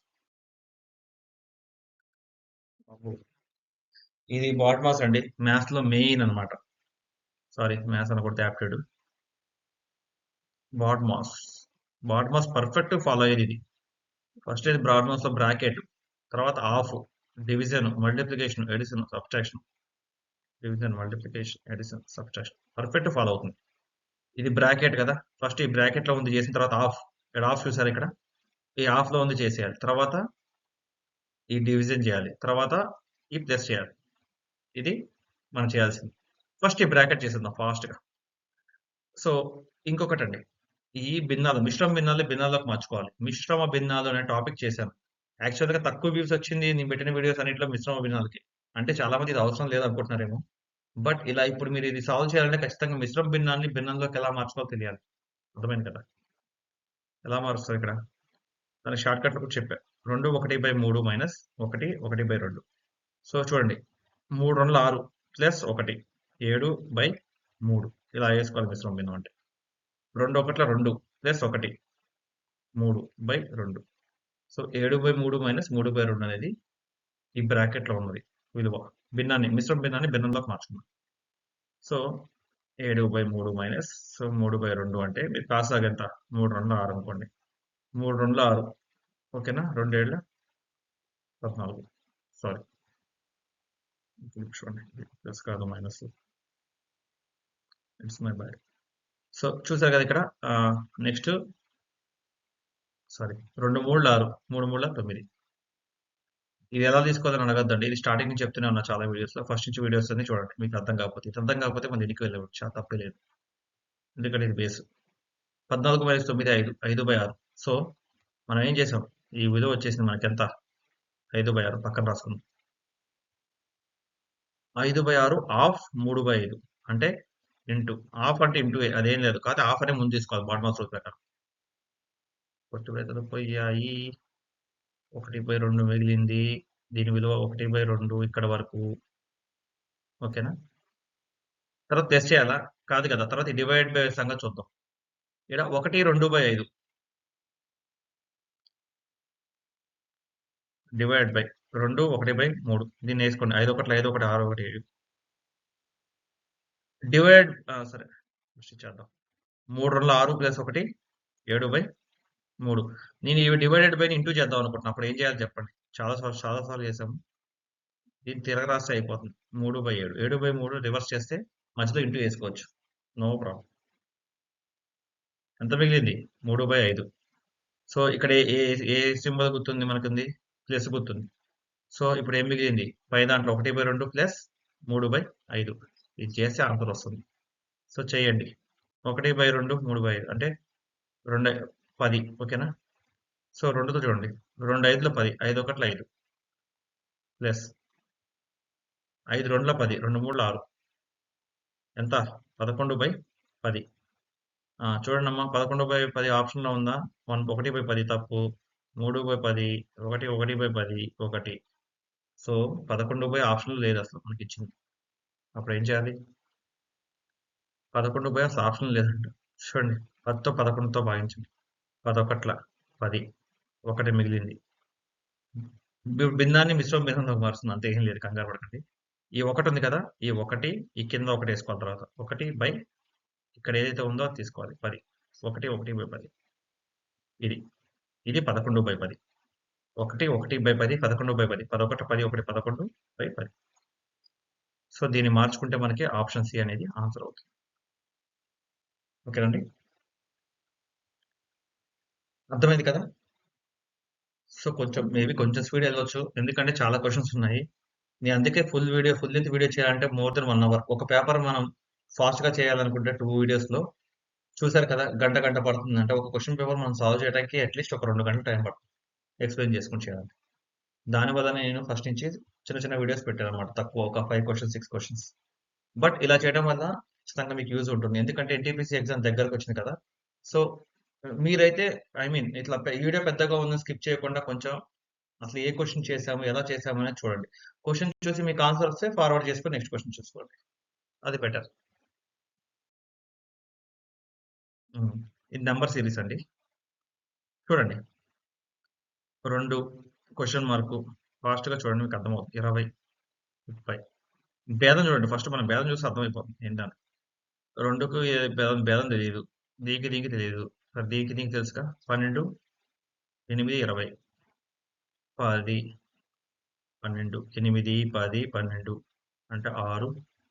ఇది బాట్మాస్ అండి, మ్యాథ్స్ లో మెయిన్ అనమాట. సారీ మ్యాథ్స్ అనకూడదు, యాప్టిట్యూడ్. బాట్మాస్ పర్ఫెక్ట్ ఫాలో అయ్యేది ఇది. ఫస్ట్ ఇది బాట్మాస్ లో బ్రాకెట్, తర్వాత of, division, multiplication, addition, subtraction. Division, multiplication, addition, subtraction perfect follow అవుతుంది. ఇది బ్రాకెట్ కదా, ఫస్ట్ ఈ బ్రాకెట్ లో ఉంది చేసిన తర్వాత ఆఫ్, ఇక్కడ ఆఫ్ చూసారు, ఇక్కడ ఈ ఆఫ్ లో ఉంది చేసేయాలి, తర్వాత ఈ డివిజన్ చేయాలి, తర్వాత ఈ ప్లస్ చేయాలి. ఇది మనం చేయాల్సింది. ఫస్ట్ ఈ బ్రాకెట్ చేసేద్దాం ఫాస్ట్ గా. సో ఇంకొకటి అండి, ఈ భిన్నాలు, మిశ్రమ భిన్నాలు భిన్నాల్లోకి మార్చుకోవాలి. మిశ్రమ భిన్నాలు అనే టాపిక్ చేశాను. యాక్చువల్ గా తక్కువ వ్యూస్ వచ్చింది నేను పెట్టిన వీడియోస్ అన్నింటిలో మిశ్రమ భిన్నాలకి. అంటే చాలా మంది ఇది అవసరం లేదు అనుకుంటున్నారేమో. బట్ ఇలా ఇప్పుడు మీరు ఇది సాల్వ్ చేయాలంటే ఖచ్చితంగా మిశ్రమ భిన్నాన్ని భిన్నంలోకి ఎలా మార్చుకోవాలో తెలియాలి. అర్థమైంది కదా? ఎలా మారుస్తారు ఇక్కడ? దాని షార్ట్ కట్లు కూడా చెప్పా. 2 1/3 మైనస్ 1 1/2. సో చూడండి, 3 2 6 ప్లస్ 1 7/3 ఇలా వేసుకోవాలి మిశ్రమ భిన్నం అంటే. 2 1 2 ప్లస్ 1 3/2. సో 7/3 మైనస్ 3/2 అనేది ఈ బ్రాకెట్ లో ఉన్నది విలువ. మిశ్రమ భిన్నాన్ని భిన్నంలోకి మార్చుకున్నాం. సో 7/3 మైనస్ 3/2 అంటే మీరు కాసాగ ఎంత? 3 2 6 అనుకోండి. 3 2 6 ఓకేనా? 2 7 14. సారీ చూడండి, ప్లస్ కాదు minus, it's my bad. So చూసారు కదా ఇక్కడ. Next sorry 2 3 6 3 3 9. ఇది ఎలా తీసుకోవాలని అడగద్దండి. ఇది స్టార్టింగ్ నుంచి చెప్తూనే ఉన్నా చాలా వీడియోస్ లో. ఫస్ట్ నుంచి వీడియోస్ అన్ని చూడండి, మీకు అర్థం కాకపోతే మన ఇంటికి వెళ్ళవచ్చు, తప్పే లేదు. ఎందుకంటే ఇది బేస్. 14 మైనస్ 9 5 5/6. సో మనం ఏం చేసాం, ఈ విలువ వచ్చేసింది మనకి ఎంత? 5/6 పక్కన రాసుకుందాం. 5/6 ఆఫ్ 3/5 అంటే ఇంటూ. ఆఫ్ అంటే ఇంటూ అదేం లేదు, కాదు ఆఫ్ అనే ముందు తీసుకోవాలి బాటమ్ ఆఫ్ రూల్ ప్రకారం. పొట్టువేతలు పోయాయి, 1/2 మిగిలింది. దీని విలువ 1/2 ఇక్కడ వరకు. ఓకేనా? తర్వాత టెస్ట్ చేయాలా? కాదు కదా, తర్వాత డివైడ్ బై సంగతి చూద్దాం. ఇక్కడ 1 2/5 డివైడ్ బై 2 1/3 దీన్ని వేసుకోండి. 5 1 5 1 6 1 7 డివైడ్ సరే చేద్దాం. 3 2 6 ప్లస్ 1 7/3. నేను ఇవి డివైడెడ్ బై ఇంటూ చేద్దాం అనుకుంటున్నా. అప్పుడు ఏం చేయాలి చెప్పండి? చాలా సార్లు చేసాము. దీన్ని తిరగరాస్తే అయిపోతుంది. 3/7 7/3 రివర్స్ చేస్తే మధ్యలో ఇంటూ వేసుకోవచ్చు. No problem. ఎంత మిగిలింది? 3/5. సో ఇక్కడ ఏ ఏ సింబల్ గుర్తుంది మనకుంది? ప్లస్ గుర్తుంది. సో ఇప్పుడు ఏం మిగిలింది? పై దాంట్లో 1/2 ప్లస్ 3/5. ఇది చేస్తే ఆన్సర్ వస్తుంది. సో చేయండి. 1/2 3/5 అంటే 2 10. ఓకేనా? సో 2తో చూడండి. 2 5లో 10 5 1 5 ప్లస్ 5 2లో 10 2 3లో 6 ఎంత? 11/10. చూడండి అమ్మా, 11/10 ఆప్షన్లో ఉందా? 1/10 తప్పు, 3/10 1 1/10 1. సో 11 ఆప్షన్లో లేదు అసలు మనకి ఇచ్చింది. అప్పుడు ఏం చేయాలి? 11 అసలు ఆప్షన్ లేదంట. చూడండి, 10తో 11తో భాగించండి. 11 10 1 మిగిలింది. భిన్నాన్ని మిశ్రమ భిన్నంలోకి మారుస్తుంది. అంతే, ఏం లేదు, కంగారు పడకండి. ఈ 1 ఉంది కదా, ఈ 1 ఈ కింద 1 వేసుకోవాలి. తర్వాత 1 ఇక్కడ ఏదైతే ఉందో అది తీసుకోవాలి. 10 1 1/10. ఇది 11/10. 1 1/10 11/10 11 10 1 11/10. సో దీన్ని మార్చుకుంటే మనకి ఆప్షన్ సి అనేది ఆన్సర్ అవుతుంది. ఓకేనండి, అర్థమైంది కదా? సో మేబీ కొంచెం స్పీడ్ వెళ్ళొచ్చు, ఎందుకంటే చాలా క్వశ్చన్స్ ఉన్నాయి. నేను అందుకే ఫుల్ లెంత్ వీడియో చేయాలంటే మోర్ దెన్ 1 అవర్. ఒక పేపర్ మనం ఫాస్ట్గా చేయాలనుకుంటే 2 వీడియోస్లో చూసారు కదా, గంట పడుతుంది. అంటే ఒక క్వశ్చన్ పేపర్ మనం సాల్వ్ చేయడానికి అట్లీస్ట్ ఒక 2 గంటలు టైం పడుతుంది ఎక్స్ప్లెయిన్ చేసుకుని చేయాలి. దానివల్ల నేను ఫస్ట్ నుంచి చిన్న వీడియోస్ పెట్టాను అనమాట, తక్కువ, ఒక 5 క్వశ్చన్స్ 6 క్వశ్చన్స్. బట్ ఇలా చేయడం వల్ల ఖచ్చితంగా మీకు యూజ్ ఉంటుంది, ఎందుకంటే ఎన్టీపీసీ ఎగ్జామ్ దగ్గరకు వచ్చింది కదా. సో మీరైతే ఇట్లా వీడియో పెద్దగా ఉన్న స్కిప్ చేయకుండా కొంచెం అసలు ఏ క్వశ్చన్ చేసాము, ఎలా చేసాము అనేది చూడండి. క్వశ్చన్ చూసి మీకు ఆన్సర్ వస్తే ఫార్వర్డ్ చేసుకొని నెక్స్ట్ క్వశ్చన్ చూసుకోండి, అది బెటర్. ఇది నెంబర్ సిరీస్ అండి. చూడండి, 2 క్వశ్చన్ మార్కు, ఫాస్ట్గా చూడండి, మీకు అర్థమవుతుంది. 20 30. భేదం చూడండి, ఫస్ట్ మనం భేదం చూసి అర్థమైపోతుంది ఏంటని. 2కు భేదం తెలియదు, దీనికి తెలియదు, దీనికి తెలుసుగా. 12 8 20 10 12 8 10 12 అంటే 6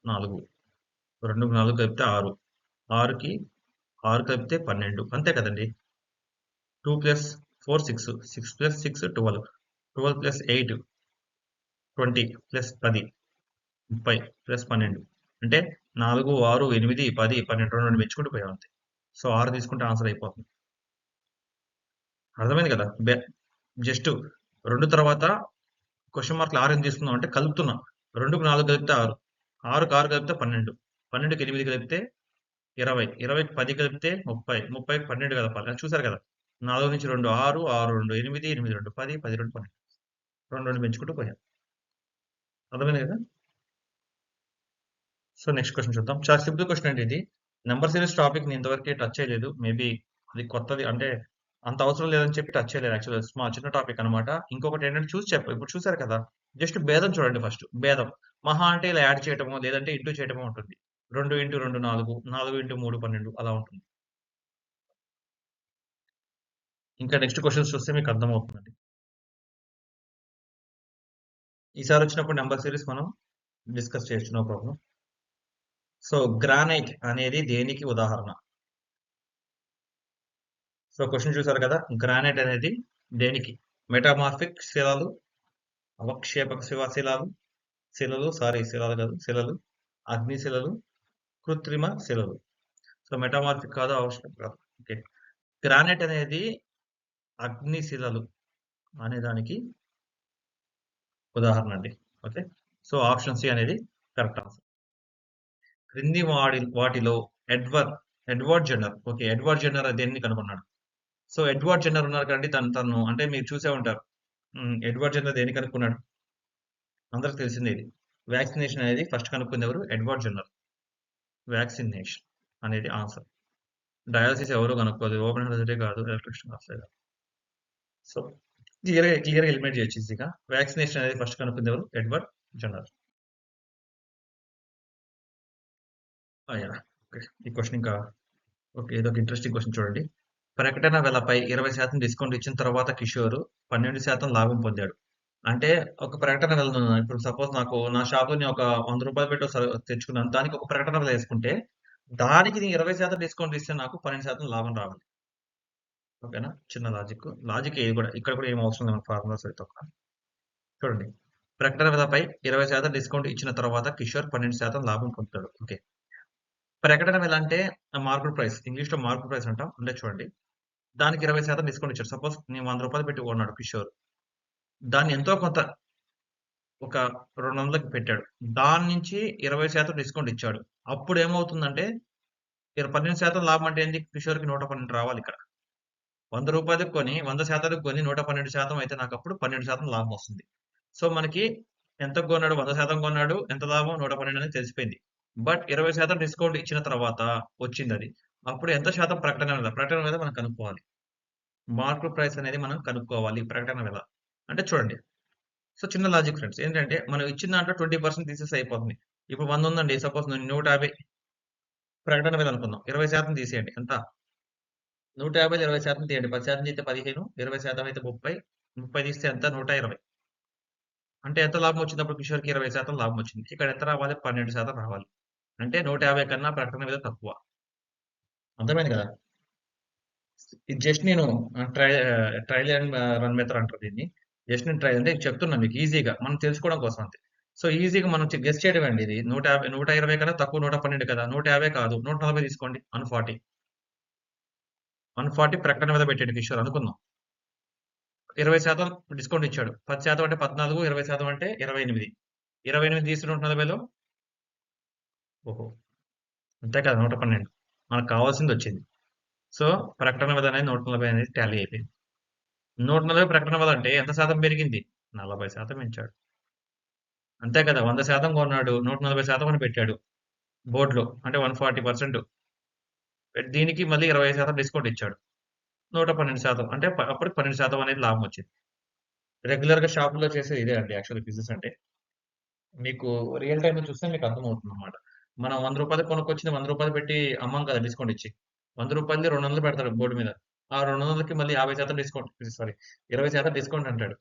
4 2 4 కలిపితే 6 6కి 6 కలిపితే 12 అంతే కదండి. 2 + 4 6 6 + 6 12 12 + 8 20 + 10 30 + 12 అంటే 4 6 8 10 12 2 మెచ్చుకుంటూ పోయాం అంతే. సో 6 తీసుకుంటే ఆన్సర్ అయిపోతుంది. అర్థమైంది కదా? జస్ట్ 2 తర్వాత క్వశ్చన్ మార్క్లు 6 ఎందుకు తీసుకున్నాం అంటే కలుపుతున్నాం. 2కు 4 కలిపితే 6 6కు 6 కలిపితే 12 12కి 8 కలిపితే 20 20కి 10 కలిపితే 30 30కి 12 కలపాలి. చూసారు కదా, 4 నుంచి 2 6 6 2 8 8 2 10 10 2 12 2 2 పెంచుకుంటూ పోయాం. అర్థమైంది కదా? సో నెక్స్ట్ క్వశ్చన్ చూద్దాం. చాలా సింపుల్ క్వశ్చన్ అండి ఇది. నెంబర్ సిరీస్ టాపిక్ నేను ఇంతవరకు టచ్ చేయలేదు. మేబీ అది కొత్తది, అంటే అంత అవసరం లేదని చెప్పి టచ్ చేయలేదు. యాక్చువల్గా చిన్న టాపిక్ అనమాట. ఇంకొకటి ఏంటంటే ఇప్పుడు చూసారు కదా, జస్ట్ భేదం చూడండి ఫస్ట్. భేదం మహా అంటే ఇలా యాడ్ చేయటమో లేదంటే ఇంటూ చేయటమో ఉంటుంది. 2 × 2 4 4 × 3 12 అలా ఉంటుంది. ఇంకా నెక్స్ట్ క్వశ్చన్స్ చూస్తే మీకు అర్థమవుతుందండి. ఈసారి వచ్చినప్పుడు నెంబర్ సిరీస్ మనం డిస్కస్ చేయొచ్చు, నో ప్రాబ్లం. సో గ్రానైట్ అనేది దేనికి ఉదాహరణ? సో క్వశ్చన్ చూసారు కదా, గ్రానైట్ అనేది దేనికి? మెటామార్ఫిక్ శిలలు, అవక్షేపక శిలలు శిలలు, అగ్ని శిలలు, కృత్రిమ శిలలు. సో మెటామార్ఫిక్ కాదు, అవక్షేపక కాదు. ఓకే, గ్రానైట్ అనేది అగ్ని శిలలు అనే దానికి ఉదాహరణ అండి. ఓకే, సో ఆప్షన్ సి అనేది కరెక్ట్ ఆన్సర్. క్రింది వాటిలో Edward Jenner, okay, Edward Jenner దేన్ని కనుగొన్నాడు? సో ఎడ్వర్డ్ జెన్నర్ ఉన్నారు కదండి, తను అంటే మీరు చూసే ఉంటారు. ఎడ్వర్డ్ జెన్నర్ దేన్ని కనుక్కున్నాడు? అందరికి తెలిసిందే ఇది. వ్యాక్సినేషన్ అనేది ఫస్ట్ కనుక్కుంది ఎవరు? Edward Jenner. వ్యాక్సినేషన్ అనేది ఆన్సర్. డయాలసిస్ ఎవరు కనుక్కోదు, ఓపెన్ హార్ట్ సర్జరీ కాదు, ఎలక్ట్రిషన్ కాదు. సో క్లియర్‌గా ఎలిమినేట్ చేయొచ్చు ఈజీగా. వ్యాక్సినేషన్ అనేది ఫస్ట్ కనుక్కుంది ఎవరు? Edward Jenner. యాహ్! ఓకే. ఈ క్వెషన్ ఇంకా ఓకే. ఇదొక ఇంట్రెస్టింగ్ క్వెషన్ చూడండి. ప్రకటన వెలపై 20% డిస్కౌంట్ ఇచ్చిన తర్వాత కిషోర్ 12% లాభం పొందాడు. అంటే ఒక ప్రకటన వెళ్తున్నాను. ఇప్పుడు సపోజ్ నాకు నా షాప్‌లో నేను ఒక రూ. 100 పెట్టి తెచ్చుకున్నాను. దానికి ఒక ప్రకటన వెల యేసుకుంటే, దానికి నేను 20% డిస్కౌంట్ ఇస్తే నాకు 12% లాభం రావాలి. ఓకేనా? చిన్న లాజిక్. లాజిక్ ఇది కూడా. ఇక్కడ కూడా ఏం అవసరం లేదు మనకు ఫార్ములాస్ అయితే తప్ప. చూడండి. ప్రకటన వెలపై 20% డిస్కౌంట్ ఇచ్చిన తర్వాత కిషోర్ 12% లాభం పొందుతాడు. ఓకే. ప్రకటన వెల అంటే మార్కెట్ ప్రైస్. ఇంగ్లీష్‌లో మార్కెట్ ప్రైస్ అంటాం. అంటే చూడండి. దానికి 20% డిస్కౌంట్ ఇచ్చాడు. సపోజ్ నేను రూ. 100 పెట్టి కొన్నాడు కిషోర్. దాన్ని ఎంతో కొంత ఒక 200కి పెట్టాడు. దాని నుంచి 20% డిస్కౌంట్ ఇచ్చాడు. అప్పుడేమవుతుందంటే 12% లాభం అంటే ఏంది? కిషోర్‌కి 112 రావాలిక్కడ. రూ. 100 కొని 100% కొని 112% అయితే నాకప్పుడు 12% లాభం వస్తుంది. సో, మనకి ఎంతకు కొన్నాడు? 100% కొన్నాడు. ఎంత లాభం? 112 అనేది తెలిసిపోయింది. బట్ 20% డిస్కౌంట్ ఇచ్చిన తర్వాత వచ్చిందది. అప్పుడు ఎంత శాతం ప్రకటన వెల? ప్రకటన వెల మనం కనుక్కోవాలి. మార్కెట్ ప్రైస్ అనేది మనం కనుక్కోవాలి ప్రకటన వెల. అంటే చూడండి. సో, చిన్న లాజిక్ ఫ్రెండ్స్. ఏంటంటే మనం ఇచ్చిన దాంట్లో 20% తీసేస్తే అయిపోతుంది. ఇప్పుడు 100 ఉందండి. సపోజ్ 150 ప్రకటన వెల అనుకుందాం. 20% తీసేయండి. ఎంత? 150లో 20% తీయండి. 10% తీస్తే 15, 20% అయితే 30. 30 తీస్తే ఎంత? 120. అంటే ఎంత లాభం వచ్చిందప్పుడు కిషోర్‌కి 20% లాభం వచ్చింది. ఇక్కడ ఎంత రావాలి? 12% రావాలి. అంటే 150 కన్నా ప్రకటన విలువ తక్కువ. అర్థమైంది కదా! ఇది జస్ట్ నేను ట్రైల్ అండ్ రన్ మెథడ్ అంటారు దీన్ని. జస్ట్ నేను అంటే చెప్తున్నా మీకు ఈజీగా మనం తెలుసుకోవడం కోసం అంతే. సో, ఈజీగా మనం గెస్ చేయడమే అండి ఇది. 150 120 కన్నా తక్కువ 112 కదా! 150 కాదు. 140 తీసుకోండి. 140. 140 ప్రకటన మీద పెట్టాడు కిషోర్ అనుకుందాం. 20% డిస్కౌంట్ ఇచ్చాడు. 10% అంటే 14, 20% అంటే 28. 28 తీసి 140లో ఓహో! అంతే కదా! 112. మనకు కావాల్సిందొచ్చింది. సో, ప్రకటన విధి అనేది 140 అనేది టాలీ అయిపోయింది. 140 ప్రకటన విధి అంటే ఎంత శాతం పెరిగింది? 40% పెంచాడు. అంతే కదా! 100% కొన్నాడు. 140% అని పెట్టాడు బోర్డ్‌లో. అంటే 140% దీనికి మళ్ళీ 20% డిస్కౌంట్ ఇచ్చాడు. 112% అంటే అప్పటికి 12% అనేది లాభం వచ్చింది. రెగ్యులర్‌గా షాపుల్లో చేసేది ఇదే అండి యాక్చువల్లీ బిజినెస్ అంటే. మీకు రియల్ టైమ్‌లో చూస్తే మీకు అర్థమవుతుందన్నమాట. మనం రూ. 100 కొనుక్కొచ్చింది రూ. 100 పెట్టి అమ్మం కదా! డిస్కౌంట్ ఇచ్చి. రూ. 100ది 200 పెడతాడు బోర్డ్ మీద. ఆ 200కి మళ్ళీ 50% డిస్కౌంట్ సారీ 20% డిస్కౌంట్ అంటాడు.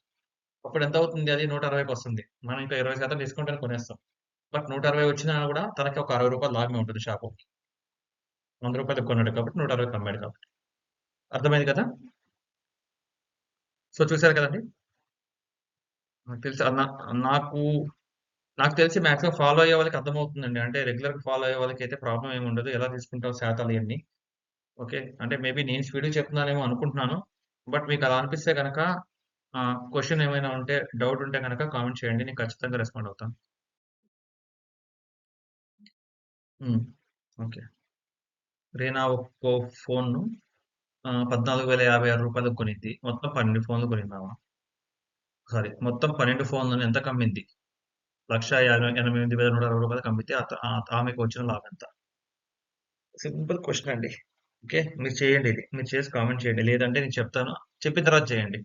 అప్పుడు ఎంత అవుతుంది అది 160కి వస్తుంది. మనం ఇంకా 20% డిస్కౌంట్ అని కొనేస్తాం. బట్ 160 వచ్చినా కూడా తనకి ఒక రూ. 60 లాభమే ఉంటుంది షాపు. రూ. 100కి కొన్నాడు కాబట్టి 160కి అమ్మాడు కాబట్టి. అర్థమైంది కదా! సో, చూసారు కదండీ! నాకు తెలిసి నాకు నాకు తెలిసి మాక్సిమం ఫాలో అయ్యే వాళ్ళకి అర్థమవుతుందండి. అంటే రెగ్యులర్‌గా ఫాలో అయ్యే వాళ్ళకైతే ప్రాబ్లమ్ ఏమి ఉండదు. ఎలా తీసుకుంటావు శాతాలు ఇయన్నీ. ఓకే. అంటే మేబీ నేను స్పీడ్‌గా చెప్తున్నానేమో అనుకుంటున్నాను. బట్ మీకు అలా అనిపిస్తే గనక క్వెషన్ ఏమైనా ఉంటే, డౌట్ ఉంటే గనక కామెంట్ చేయండి. నేను ఖచ్చితంగా రెస్పాండ్ అవుతాను. హ్మ్. ఓకే. రీనా ఒప్పో ఫోన్‌ను రూ. 14,056 కొనిద్ది. మొత్తం 12 ఫోన్‌లు కొనిందామ. సారీ మొత్తం 12 ఫోన్‌లను ఎంతకు అమ్మింది? రూ. 1,88,160 అమ్మితే ఆమెకు వచ్చిన లాభం ఎంత? సింపుల్ క్వెషన్ అండి. ఓకే. మీరు చేయండి ఇది. మీరు చేసి కామెంట్ చేయండి. లేదంటే నేను చెప్తాను. చెప్పిన తర్వాత చేయండి.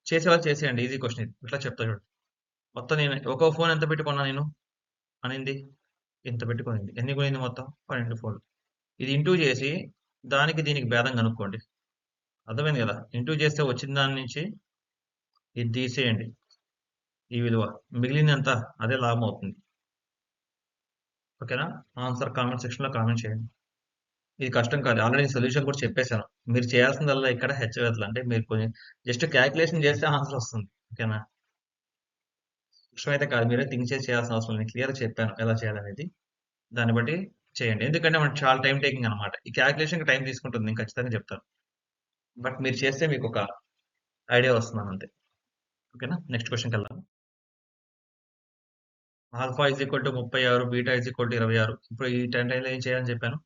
చేసేవాళ్ళు చేసేయండి. ఈజీ క్వెషన్ ఇది. ఇట్లా చెప్తా చూడండి. మొత్తం నేను ఒక్కో ఫోన్ ఎంత పెట్టి కొన్నా నేను? అనింది. ఇంత పెట్టి కొనింది. ఎన్ని కొనింది మొత్తం? 12 ఫోన్‌లు. ఇది ఇంటూ చేసి దానికి దీనికి భేదం కనుక్కోండి. అర్థమైంది కదా! ఇంటూ చేస్తే వచ్చిన దాని నుంచి ఇది తీసేయండి. ఈ విలువ. మిగిలిందెంత? అదే లాభం అవుతుంది. ఓకేనా? ఆన్సర్ కామెంట్ సెక్షన్‌లో కామెంట్ చేయండి. ఇది కష్టం కాదు. ఆల్రెడీ సొల్యూషన్ కూడా చెప్పేసాను. మీరు చేయాల్సిందల్లా ఇక్కడ హెచ్చరికలు. అంటే మీరు కొంచెం జస్ట్ కాలిక్యులేషన్ చేస్తే ఆన్సర్ వస్తుంది. ఓకేనా? కష్టమైతే కాదు. మీరే థింక్ చేసి చేయాల్సిన అవసరం లేదు. నేను క్లియర్‌గా చెప్పాను ఎలా చేయాలనేది. దాన్ని బట్టి చేయండి. ఎందుకంటే మనకి చాలా టైమ్ టేకింగ్ అన్నమాట. ఈ కాలిక్యులేషన్‌కి టైమ్ తీసుకుంటుంది. నేను ఖచ్చితంగా చెప్తాను. బట్ మీరు చేస్తే మీకొక ఐడియా వస్తుందనంతే. ఓకేనా? నెక్స్ట్ క్వెషన్‌కెళ్దాం. Alpha 36, beta 26. ఇప్పుడు ఈ 10 టైమ్‌లో ఏం చేయాలని చెప్పాను?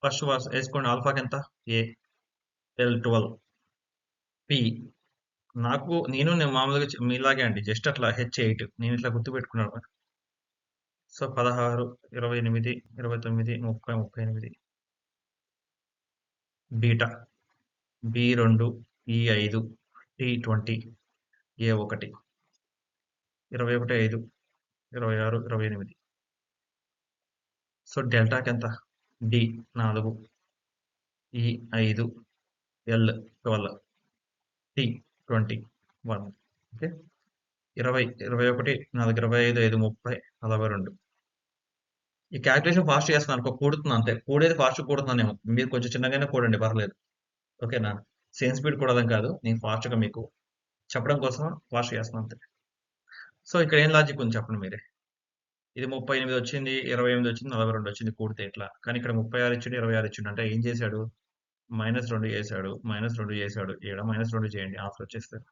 ఫస్ట్ ఏసుకోండి ఆల్ఫాకెంత? ఏ, ఎల్ 12, పి నేను మామూలుగా మీలాగే అండి. జస్ట్ అట్లా H8 నేను ఇట్లా గుర్తుపెట్టుకున్నాను. సో, 16, 28, 29, 30, 38 బీటా, బి 2, ఈ 5 T20 A1 21 5 26 28. సో డెల్టాకి ఎంత? D 4 E 5 L 12 T 21. Okay, 20 21 4 25 5 30 42. ఈ క్యాల్కులేషన్ ఫాస్ట్ చేస్తున్నాను అనుకో, కూడుతున్నా అంతే. కూడేది ఫాస్ట్ కూడుతున్నానేమో, మీరు కొంచెం చిన్నగానే కూడండి, పర్లేదు. ఓకేనా? సేమ్ స్పీడ్ కూడదని కాదు, నేను ఫాస్ట్గా మీకు చెప్పడం కోసం ఫాస్ట్ చేస్తున్నాను అంతే. సో ఇక్కడ ఏం లాజిక్ ఉంది చెప్పండి మీరే. ఇది 38 వచ్చింది, 28 వచ్చింది, 42 వచ్చింది కూడితే ఇట్లా. కానీ ఇక్కడ 36 ఇచ్చిండు, 26 ఇచ్చిండు. అంటే ఏం చేశాడు? -2 చేశాడు, -2 చేశాడు. ఈడ -2 చేయండి, ఆన్సర్ వచ్చేస్తుంది.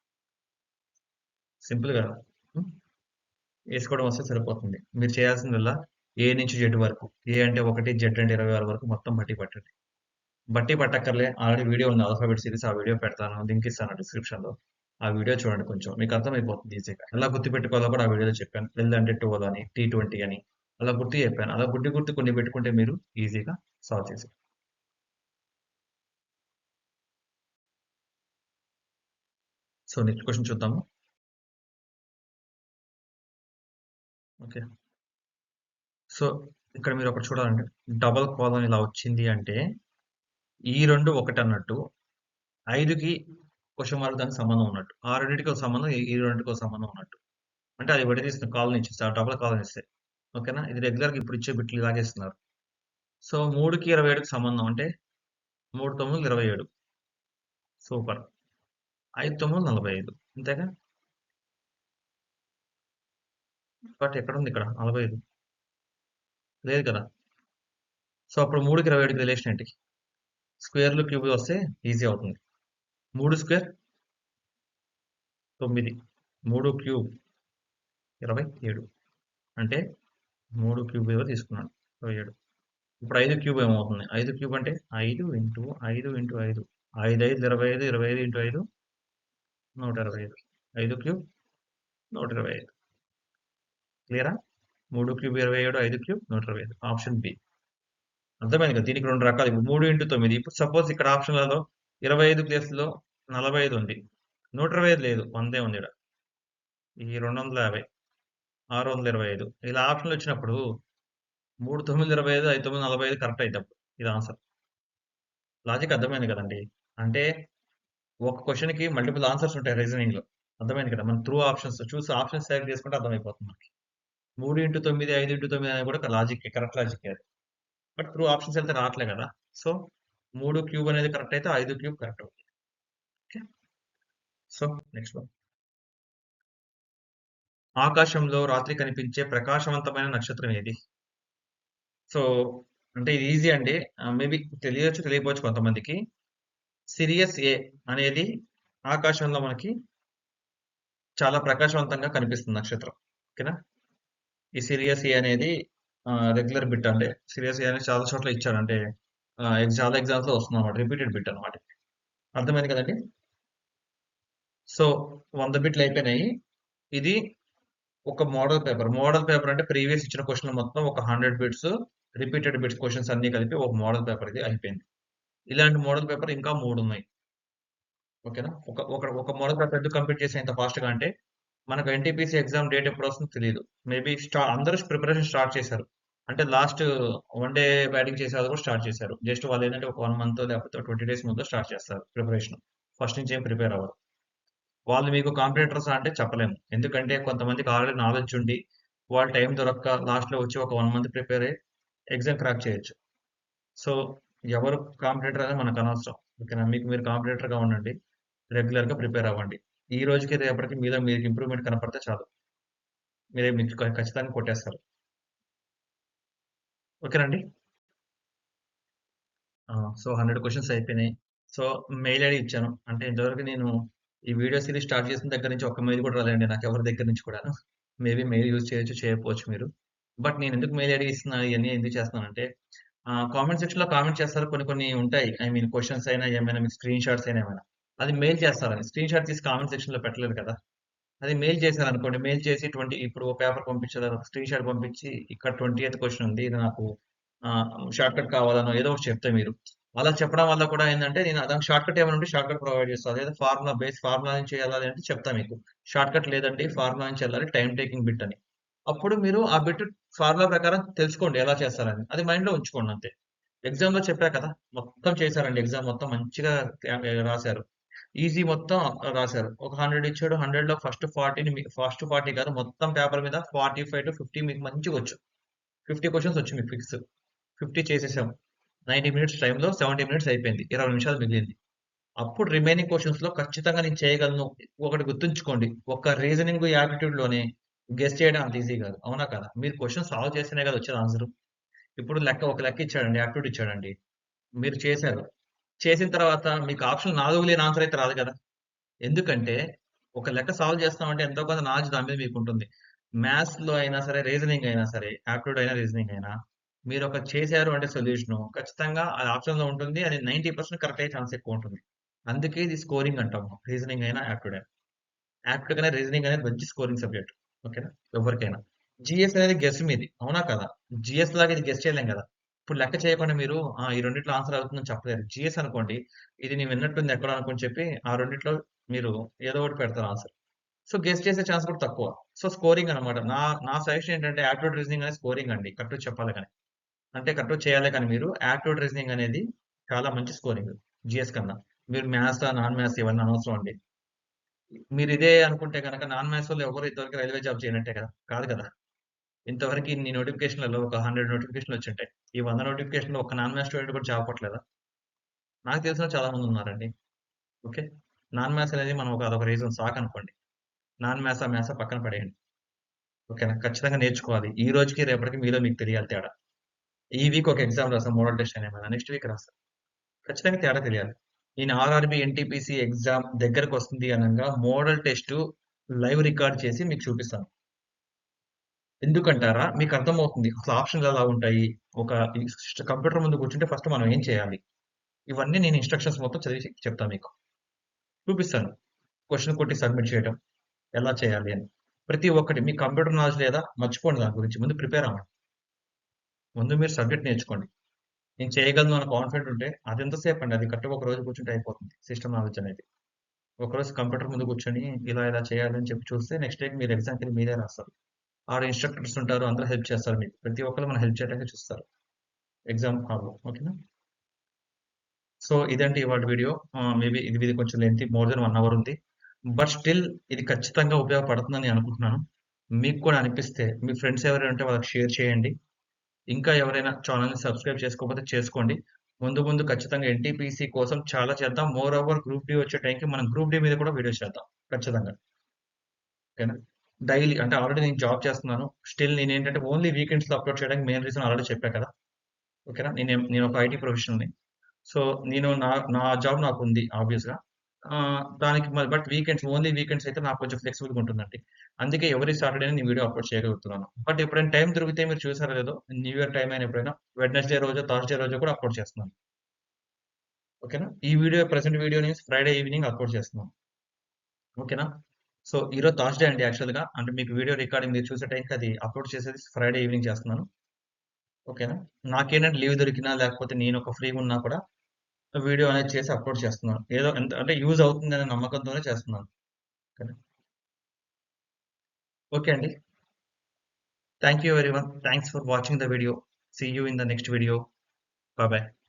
సింపుల్గా వేసుకోవడం వస్తే సరిపోతుంది. మీరు చేయాల్సిందల్లా ఏ నుంచి జెడ్ వరకు, ఏ అంటే 1, జెడ్ అంటే 26 వరకు మొత్తం బట్టి పట్టండి. బట్టి పట్టక్కర్లే, ఆల్రెడీ వీడియో ఉంది ఆల్ఫాబెట్ సిరీస్, ఆ వీడియో పెడతాను, లింక్ ఇస్తాను డిస్క్రిప్షన్లో. ఆ వీడియో చూడండి, కొంచెం మీకు అర్థమైపోతుంది ఈజీగా. ఎలా గుర్తుపెట్టుకోవాలో కూడా ఆ వీడియోలో చెప్పాను. L అంటే 12 అని, T20 అని అలా గుర్తు చెప్పాను. అలా గుర్తు కొన్ని పెట్టుకుంటే మీరు ఈజీగా సాల్వ్ చేసి. సో నెక్స్ట్ క్వశ్చన్ చూద్దాము. ఓకే, సో ఇక్కడ మీరు ఒకటి చూడాలంటే డబల్ కాలన్ ఇలా వచ్చింది అంటే ఈ రెండు ఒకటి అన్నట్టు, 5కి క్వశ్చన్ మార్క్ దానికి సంబంధం ఉన్నట్టు, ఆ రెండింటికి ఒక సంబంధం, ఈ రెండింటికి ఒక సంబంధం ఉన్నట్టు. అంటే అది విడదీస్తున్న కాలనీ ఇచ్చేస్తే, ఆ డబల్ కాలనీ ఇస్తే. ఓకేనా? ఇది రెగ్యులర్గా ఇప్పుడు ఇచ్చే బిట్లు ఇలాగే ఇస్తున్నారు. సో 3కి 27కి సంబంధం అంటే 3 9 27. సూపర్. 5 9 45. అంతేగా? బట్ ఎక్కడ ఉంది ఇక్కడ 45? లేదు కదా. సో అప్పుడు 3కి 27కి రిలేషన్ ఏంటి? స్క్వేర్లు క్యూబ్ వస్తే ఈజీ అవుతుంది. 3 స్క్వేర్ 9, 3 క్యూబ్ 27. అంటే 3 క్యూబ్ ఏదో తీసుకున్నాను, 27. ఇప్పుడు 5 క్యూబ్ ఏమవుతుంది? 5 క్యూబ్ అంటే 5 ఇంటూ 5 ఇంటూ 5. 5 5 25, 25 ఇంటూ 5 125. 5 క్యూబ్ 125. క్లియరా? 3 క్యూబ్ 27, 5 క్యూబ్ 125. Option B. అర్థమైంది కదా. దీనికి 2 రకాలు. ఇప్పుడు 3 ఇంటూ 9. ఇప్పుడు సపోజ్ ఇక్కడ ఆప్షన్లలో 25 ప్లేస్లో 45 ఉంది, 125 లేదు, 100 ఉంది. ఇక్కడ ఈ 250, 625 ఇలా ఆప్షన్లు వచ్చినప్పుడు 3 9 25, 5 9 45 కరెక్ట్ అయినప్పుడు ఇది ఆన్సర్. లాజిక్ అర్థమైంది కదండి. అంటే ఒక క్వశ్చన్కి మల్టిపుల్ ఆన్సర్స్ ఉంటాయి రీజనింగ్ లో. అర్థమైంది కదా. మనం త్రూ ఆప్షన్స్ చూసి ఆప్షన్స్ సెలెక్ట్ చేసుకుంటే అర్థమైపోతుంది మనకి. 3 ఇంటూ 9, 5 ఇంటూ 9 అనేది కూడా లాజిక్, కరెక్ట్ లాజిక్ అది. బట్ త్రూ ఆప్షన్స్ వెళ్తే రావట్లే కదా. సో 3 క్యూబ్ అనేది కరెక్ట్ అయితే 5 క్యూబ్ కరెక్ట్ అవుతుంది. Okay, so next one. ఆకాశంలో రాత్రి కనిపించే ప్రకాశవంతమైన నక్షత్రం ఏది? సో అంటే ఇది ఈజీ అండి. మేబీ తెలియచ్చు, తెలియకపోవచ్చు కొంతమందికి. సిరియస్ ఏ అనేది ఆకాశంలో మనకి చాలా ప్రకాశవంతంగా కనిపిస్తుంది నక్షత్రం. ఓకేనా? ఈ సిరియస్ ఏ అనేది రెగ్యులర్ బిట్. అంటే సిరియస్ ఏ అనేది చాలా చోట్ల ఇచ్చాడు. అంటే చాలా ఎగ్జామ్స్ లో వస్తుంది అనమాట, రిపీటెడ్ బిట్ అనమాట. అర్థమైంది కదండి. సో 100 బిట్లు అయిపోయినాయి. ఇది ఒక మోడల్ పేపర్. మోడల్ పేపర్ అంటే ప్రీవియస్ ఇచ్చిన క్వశ్చన్ మొత్తం ఒక 100 బిట్స్, రిపీటెడ్ బిట్స్ క్వశ్చన్స్ అన్ని కలిపి ఒక మోడల్ పేపర్ ఇది అయిపోయింది. ఇలాంటి మోడల్ పేపర్ ఇంకా 3 ఉన్నాయి. ఓకేనా? ఒక మోడల్ పేపర్ ఎందుకు కంప్లీట్ చేసే ఇంత ఫాస్ట్ గా అంటే, మనకు ఎన్టీపీసీ ఎగ్జామ్ డేట్ ఎప్పుడు వస్తుందో తెలియదు. మేబీ అందరూ ప్రిపరేషన్ స్టార్ట్ చేశారు. అంటే లాస్ట్ 1 డే బ్యాటింగ్ చేసే వాళ్ళు కూడా స్టార్ట్ చేశారు. జస్ట్ వాళ్ళు ఏంటంటే ఒక 1 మంత్ లేకపోతే 20 డేస్ ముందు స్టార్ట్ చేస్తారు ప్రిపరేషన్. ఫస్ట్ నుంచి ఏం ప్రిపేర్ అవ్వరు. వాళ్ళు మీకు కాంపిటేటర్స్ అంటే చెప్పలేము. ఎందుకంటే కొంతమందికి ఆల్రెడీ నాలెడ్జ్ ఉండి వాళ్ళు టైం దొరక్క లాస్ట్లో వచ్చి ఒక 1 మంత్ ప్రిపేర్ అయ్యి ఎగ్జామ్ క్రాక్ చేయొచ్చు. సో ఎవరు కాంపిటేటర్ అనేది మనకు అనవసరం. ఓకేనా? మీకు మీరు కాంపిటేటర్గా ఉండండి, రెగ్యులర్గా ప్రిపేర్ అవ్వండి. ఈ రోజుకి రేపటికి మీద మీకు ఇంప్రూవ్మెంట్ కనపడితే చాలు, మీకు ఖచ్చితంగా కొట్టేస్తారు. ఓకేనండి. సో 100 క్వశ్చన్స్ అయిపోయినాయి. సో మెయిల్ ఐడి ఇచ్చాను. అంటే ఇంతవరకు నేను ఈ వీడియో సిరీస్ స్టార్ట్ చేసిన దగ్గర నుంచి ఒక్క మెయిల్ కూడా రాలేదండి నాకు ఎవరి దగ్గర నుంచి కూడా. మేబీ మెయిల్ యూజ్ చేయొచ్చు, చేయకపోవచ్చు మీరు. బట్ నేను ఎందుకు మెయిల్ ఐడి ఇస్తున్నాను, ఇవన్నీ ఎందుకు చేస్తున్నానంటే, కామెంట్ సెక్షన్ లో కామెంట్ చేస్తారు, కొన్ని కొన్ని ఉంటాయి. ఐ మీన్ క్వశ్చన్స్ అయినా ఏమైనా, మీకు స్క్రీన్ షాట్స్ అయినా ఏమైనా, అది మెయిల్ చేస్తారని. స్క్రీన్ షాట్ తీసి కామెంట్ సెక్షన్ లో పెట్టలేరు కదా. అది మెయిల్ చేశారనుకోండి, మెయిల్ చేసి 20 ఇప్పుడు ఒక పేపర్ పంపించారు, స్క్రీన్ షాట్ పంపించి ఇక్కడ 20th క్వశ్చన్ ఉంది, ఇది నాకు షార్ట్ కట్ కావాలనో ఏదో ఒకటి చెప్తే మీరు అలా చెప్పడం వల్ల కూడా ఏందంటే నేను దానికి షార్ట్‌కట్ ఏమైనా ఉంటే షార్ట్‌కట్ ప్రొవైడ్ చేస్తా. అదేదో ఫార్ములా నుంచి ఎళ్ళాలి అంటే చెప్తా మీకు. షార్ట్‌కట్ లేదండి ఫార్ములా నుంచి ఎళ్ళాలి టైమ్ టేకింగ్ బిట్ అని. అప్పుడు మీరు ఆ బిట్ ఫార్ములా ప్రకారం తెలుసుకోండి ఎలా చేస్తారని. అది మైండ్‌లో ఉంచుకోండి అంతే. ఎగ్జామ్‌లో చెప్పా కదా! మొత్తం చేశారండి. ఎగ్జామ్ మొత్తం మంచిగా రాసారు. ఈజీ మొత్తం రాసారు. ఒక 100 ఇచ్చాడు. 100లో ఫస్ట్ 40 కాదు మొత్తం పేపర్ మీద 45-50 మీకు మంచిగొచ్చు. 50 క్వెషన్స్ వచ్చు మీకు ఫిక్స్. 50 చేసేసాం. 90 మినిట్స్ టైమ్‌లో 70 మినిట్స్ అయిపోయింది. 20 నిమిషాలు మిగిలింది. అప్పుడు రిమైనింగ్ క్వెషన్స్‌లో ఖచ్చితంగా నేను చేయగలను. ఒకటి గుర్తుంచుకోండి. ఒక రీజనింగ్, యాప్టిట్యూడ్‌లోనే గెస్ చేయడం అంత ఈజీ కాదు. అవునా కాదా? మీరు క్వెషన్ సాల్వ్ చేస్తేనే కదా వచ్చేది ఆన్సరు. ఇప్పుడు ఒక లెక్క ఇచ్చాడండి. యాప్టిట్యూడ్ ఇచ్చాడండి. మీరు చేశారు. చేసిన తర్వాత మీకు ఆప్షన్ నాలుగు లేని ఆన్సర్ అయితే రాదు కదా! ఎందుకంటే ఒక లెక్క సాల్వ్ చేస్తామంటే ఎంతో కొంత నాలెడ్జ్ దాని మీద మీకుంటుంది. మ్యాథ్స్‌లో అయినా సరే, రీజనింగ్ అయినా సరే, యాప్టిట్యూడ్ అయినా, రీజనింగ్ అయినా మీరొకటి చేశారు అంటే సొల్యూషను ఖచ్చితంగా అది ఆప్షన్‌లో ఉంటుంది. అది 90% కరెక్ట్ అయ్యే ఛాన్స్ ఎక్కువుంటుంది. అందుకే ఇది స్కోరింగ్ అంటాము. రీజనింగ్ అయినా, యాప్టిట్యూడ్ అయినా. యాప్టిట్యూడ్ కన్నా రీజనింగ్ అనేది మంచి స్కోరింగ్ సబ్జెక్ట్. ఓకేనా? ఎవరికైనా. జీఎస్ అనేది గెస్ మీది. అవునా కాదా? జీఎస్ లాగా ఇది గెస్ చేయలేం గదా! ఇప్పుడు లెక్క చేయకుండా మీరు ఈ రెండిట్లో ఆన్సర్ అవుతుందని చెప్పలేరు. జీఎస్ అనుకోండి, ఇది నేను విన్నట్టుంది ఎక్కడో అనుకోని చెప్పి ఆ రెండిట్లో మీరు ఏదో ఒకటి పెడతారు ఆన్సర్. సో, గెస్ చేసే ఛాన్స్ కూడా తక్కువ. సో, స్కోరింగ్ అనమాట. నా నా సజెషన్ ఏంటంటే యాప్టిట్యూడ్ రీజనింగ్ అనేది స్కోరింగ్ అండి. కరెక్ట్‌గా చెప్పాలి గాని. అంటే కరెక్ట్‌గా చేయాలి కానీ మీరు యాప్టిట్యూడ్ రీజనింగ్ అనేది చాలా మంచి స్కోరింగ్ జీఎస్ కన్నా. మీరు మ్యాథ్సా, నాన్ మ్యాథ్స్ ఇవన్నీ అనవసరం అండి. మీరు ఇదే అనుకుంటే గనక నాన్ మ్యాథ్సోళ్ళు ఎవరు ఇంతవరకు రైల్వే జాబ్ చేయనట్టే కదా! కాదు కదా! ఇంతవరకు ఇన్ని నోటిఫికేషన్‌లలో ఒక 100 నోటిఫికేషన్‌లు వచ్చుంటాయి. ఈ 100 నోటిఫికేషన్‌లో ఒక్క నాన్ మ్యాథ్స్ స్టూడెంట్ కూడా జాబ్ కొట్టలేదా? నాకు తెలిసిన చాలా మంది ఉన్నారండి. ఓకే. నాన్ మ్యాథ్స్ అనేది మనం అదొక రీజన్ సాకనుకోండి. మ్యాథ్సా పక్కన పడేయండి. ఓకేనా? ఖచ్చితంగా నేర్చుకోవాలి. ఈ రోజుకి, రేపటికి మీలో మీకు తెలియాలి తేడా. ఈ వీక్ ఒక ఎగ్జామ్ రాసాం. మోడల్ టెస్ట్ అనేమన్నా. నెక్స్ట్ వీక్ రాస్తా. ఖచ్చితంగా తేడా తెలియాలి. నేను ఆర్ఆర్‌బీ, ఎన్‌టీపీసీ ఎగ్జామ్ దగ్గరకొస్తుంది అనంగా మోడల్ టెస్టు లైవ్ రికార్డ్ చేసి మీకు చూపిస్తాను. ఎందుకంటారా? మీకు అర్థమవుతుంది. అసలు ఆప్షన్‌లు ఎలా ఉంటాయి? ఒక ఈ కంప్యూటర్ ముందు కూర్చుంటే ఫస్ట్ మనం ఏం చేయాలి? ఇవన్నీ నేను ఇన్‌స్ట్రక్షన్స్ మొత్తం చదివి చెప్తా మీకు. చూపిస్తాను. క్వెషన్ కొట్టి సబ్మిట్ చేయడం. ఎలా చేయాలి అని. ప్రతి ఒక్కటి మీకు కంప్యూటర్ నాలెడ్జ్ లేదా? మర్చిపోండి దాని గురించి. ముందు ప్రిపేర్ అవ్వండి. ముందు మీరు సబ్జెక్ట్ నేర్చుకోండి. నేను చేయగలను అన్న కాన్ఫిడెంట్ ఉంటే అదెంత సేపండి. అది కరెక్ట్‌గా ఒక రోజు కూర్చుంటే అయిపోతుంది. సిస్టమ్ నాలెడ్జ్ అనేది. ఒకరోజు కంప్యూటర్ ముందు కూర్చొని ఇలా చేయాలి అని చెప్పి చూస్తే నెక్స్ట్ డేకి మీరు ఎగ్జామ్‌కెళ్ళి మీరే రాస్తారు. ఆడ ఇన్‌స్ట్రక్టర్స్ ఉంటారు. అందరూ హెల్ప్ చేస్తారు మీకు. ప్రతి ఒక్కళ్ళు మనకు హెల్ప్ చేయడానికే చూస్తారు. ఎగ్జామ్ హాల్‌లో. ఓకేనా? సో, ఇదండి ఇవాల్టి వీడియో. మేబీ ఇది కొంచెం లెంగ్తీ మోర్ థాన్ 1 అవర్ ఉంది. బట్ స్టిల్ ఇది ఖచ్చితంగా ఉపయోగపడుతుందని నేను అనుకుంటున్నాను. మీకు కూడా అనిపిస్తే మీ ఫ్రెండ్స్ ఎవరైనా ఉంటే వాళ్ళకి షేర్ చేయండి. ఇంకా ఎవరైనా ఛానెల్‌ని సబ్స్క్రైబ్ చేసుకోకపోతే చేసుకోండి. ముందు ఖచ్చితంగా ఎన్‌టీపీసీ కోసం చాలా చేద్దాం. మోర్ ఓవర్ గ్రూప్ డి వచ్చే టైంకి మనం గ్రూప్ డి మీద కూడా వీడియోస్ చేద్దాం. ఖచ్చితంగా. ఓకేనా? డైలీ అంటే ఆల్రెడీ నేను జాబ్ చేస్తున్నాను. స్టిల్ నేనేంటంటే ఓన్లీ వీకెండ్స్‌లో అప్‌లోడ్ చేయడానికి మెయిన్ రీజన్ ఆల్రెడీ చెప్పా కదా! ఓకేనా? నేను ఒక ఐటీ ప్రొఫెషనల్‌ని. సో, నేను నా జాబ్ నాకుంది ఆబ్వియస్‌గా. దానికి మరి బట్ ఓన్లీ వీకెండ్స్ అయితే నాకు కొంచెం ఫ్లెక్సిబుల్‌గా ఉంటుందండి. అందుకే ఎవ్రీ సాటర్‌డేనే నేను వీడియో అప్‌లోడ్ చేయగలుగుతున్నాను. బట్ ఎప్పుడైనా టైం దొరికితే మీరు చూసారో లేదో న్యూ ఇయర్ టైమ్ అయిన ఎప్పుడైనా వెడ్నెస్‌డే రోజో, థర్స్‌డే రోజో కూడా అప్‌లోడ్ చేస్తున్నాను. ఓకేనా? ప్రెజెంట్ వీడియో నేను ఫ్రైడే ఈవినింగ్ అప్‌లోడ్ చేస్తున్నాను. ఓకేనా? సో, ఈరోజు థర్స్‌డే అండి యాక్చువల్‌గా. అంటే మీకు వీడియో రికార్డింగ్ మీరు చూసే టైంకి అది అప్‌లోడ్ చేసేది ఫ్రైడే ఈవినింగ్ చేస్తున్నాను. ఓకేనా? నాకేంటంటే లీవ్ దొరికినా లేకపోతే నేను ఒక ఫ్రీగా ఉన్నా కూడా వీడియో అనేది చేసి అప్‌లోడ్ చేస్తున్నాను. ఏదో ఎంత అంటే యూజ్ అవుతుందనే నమ్మకంతోనే చేస్తున్నాను. ఓకేనా? ఓకే అండి. Thank you everyone. Thanks for watching the video. See you in the next video. Bye bye.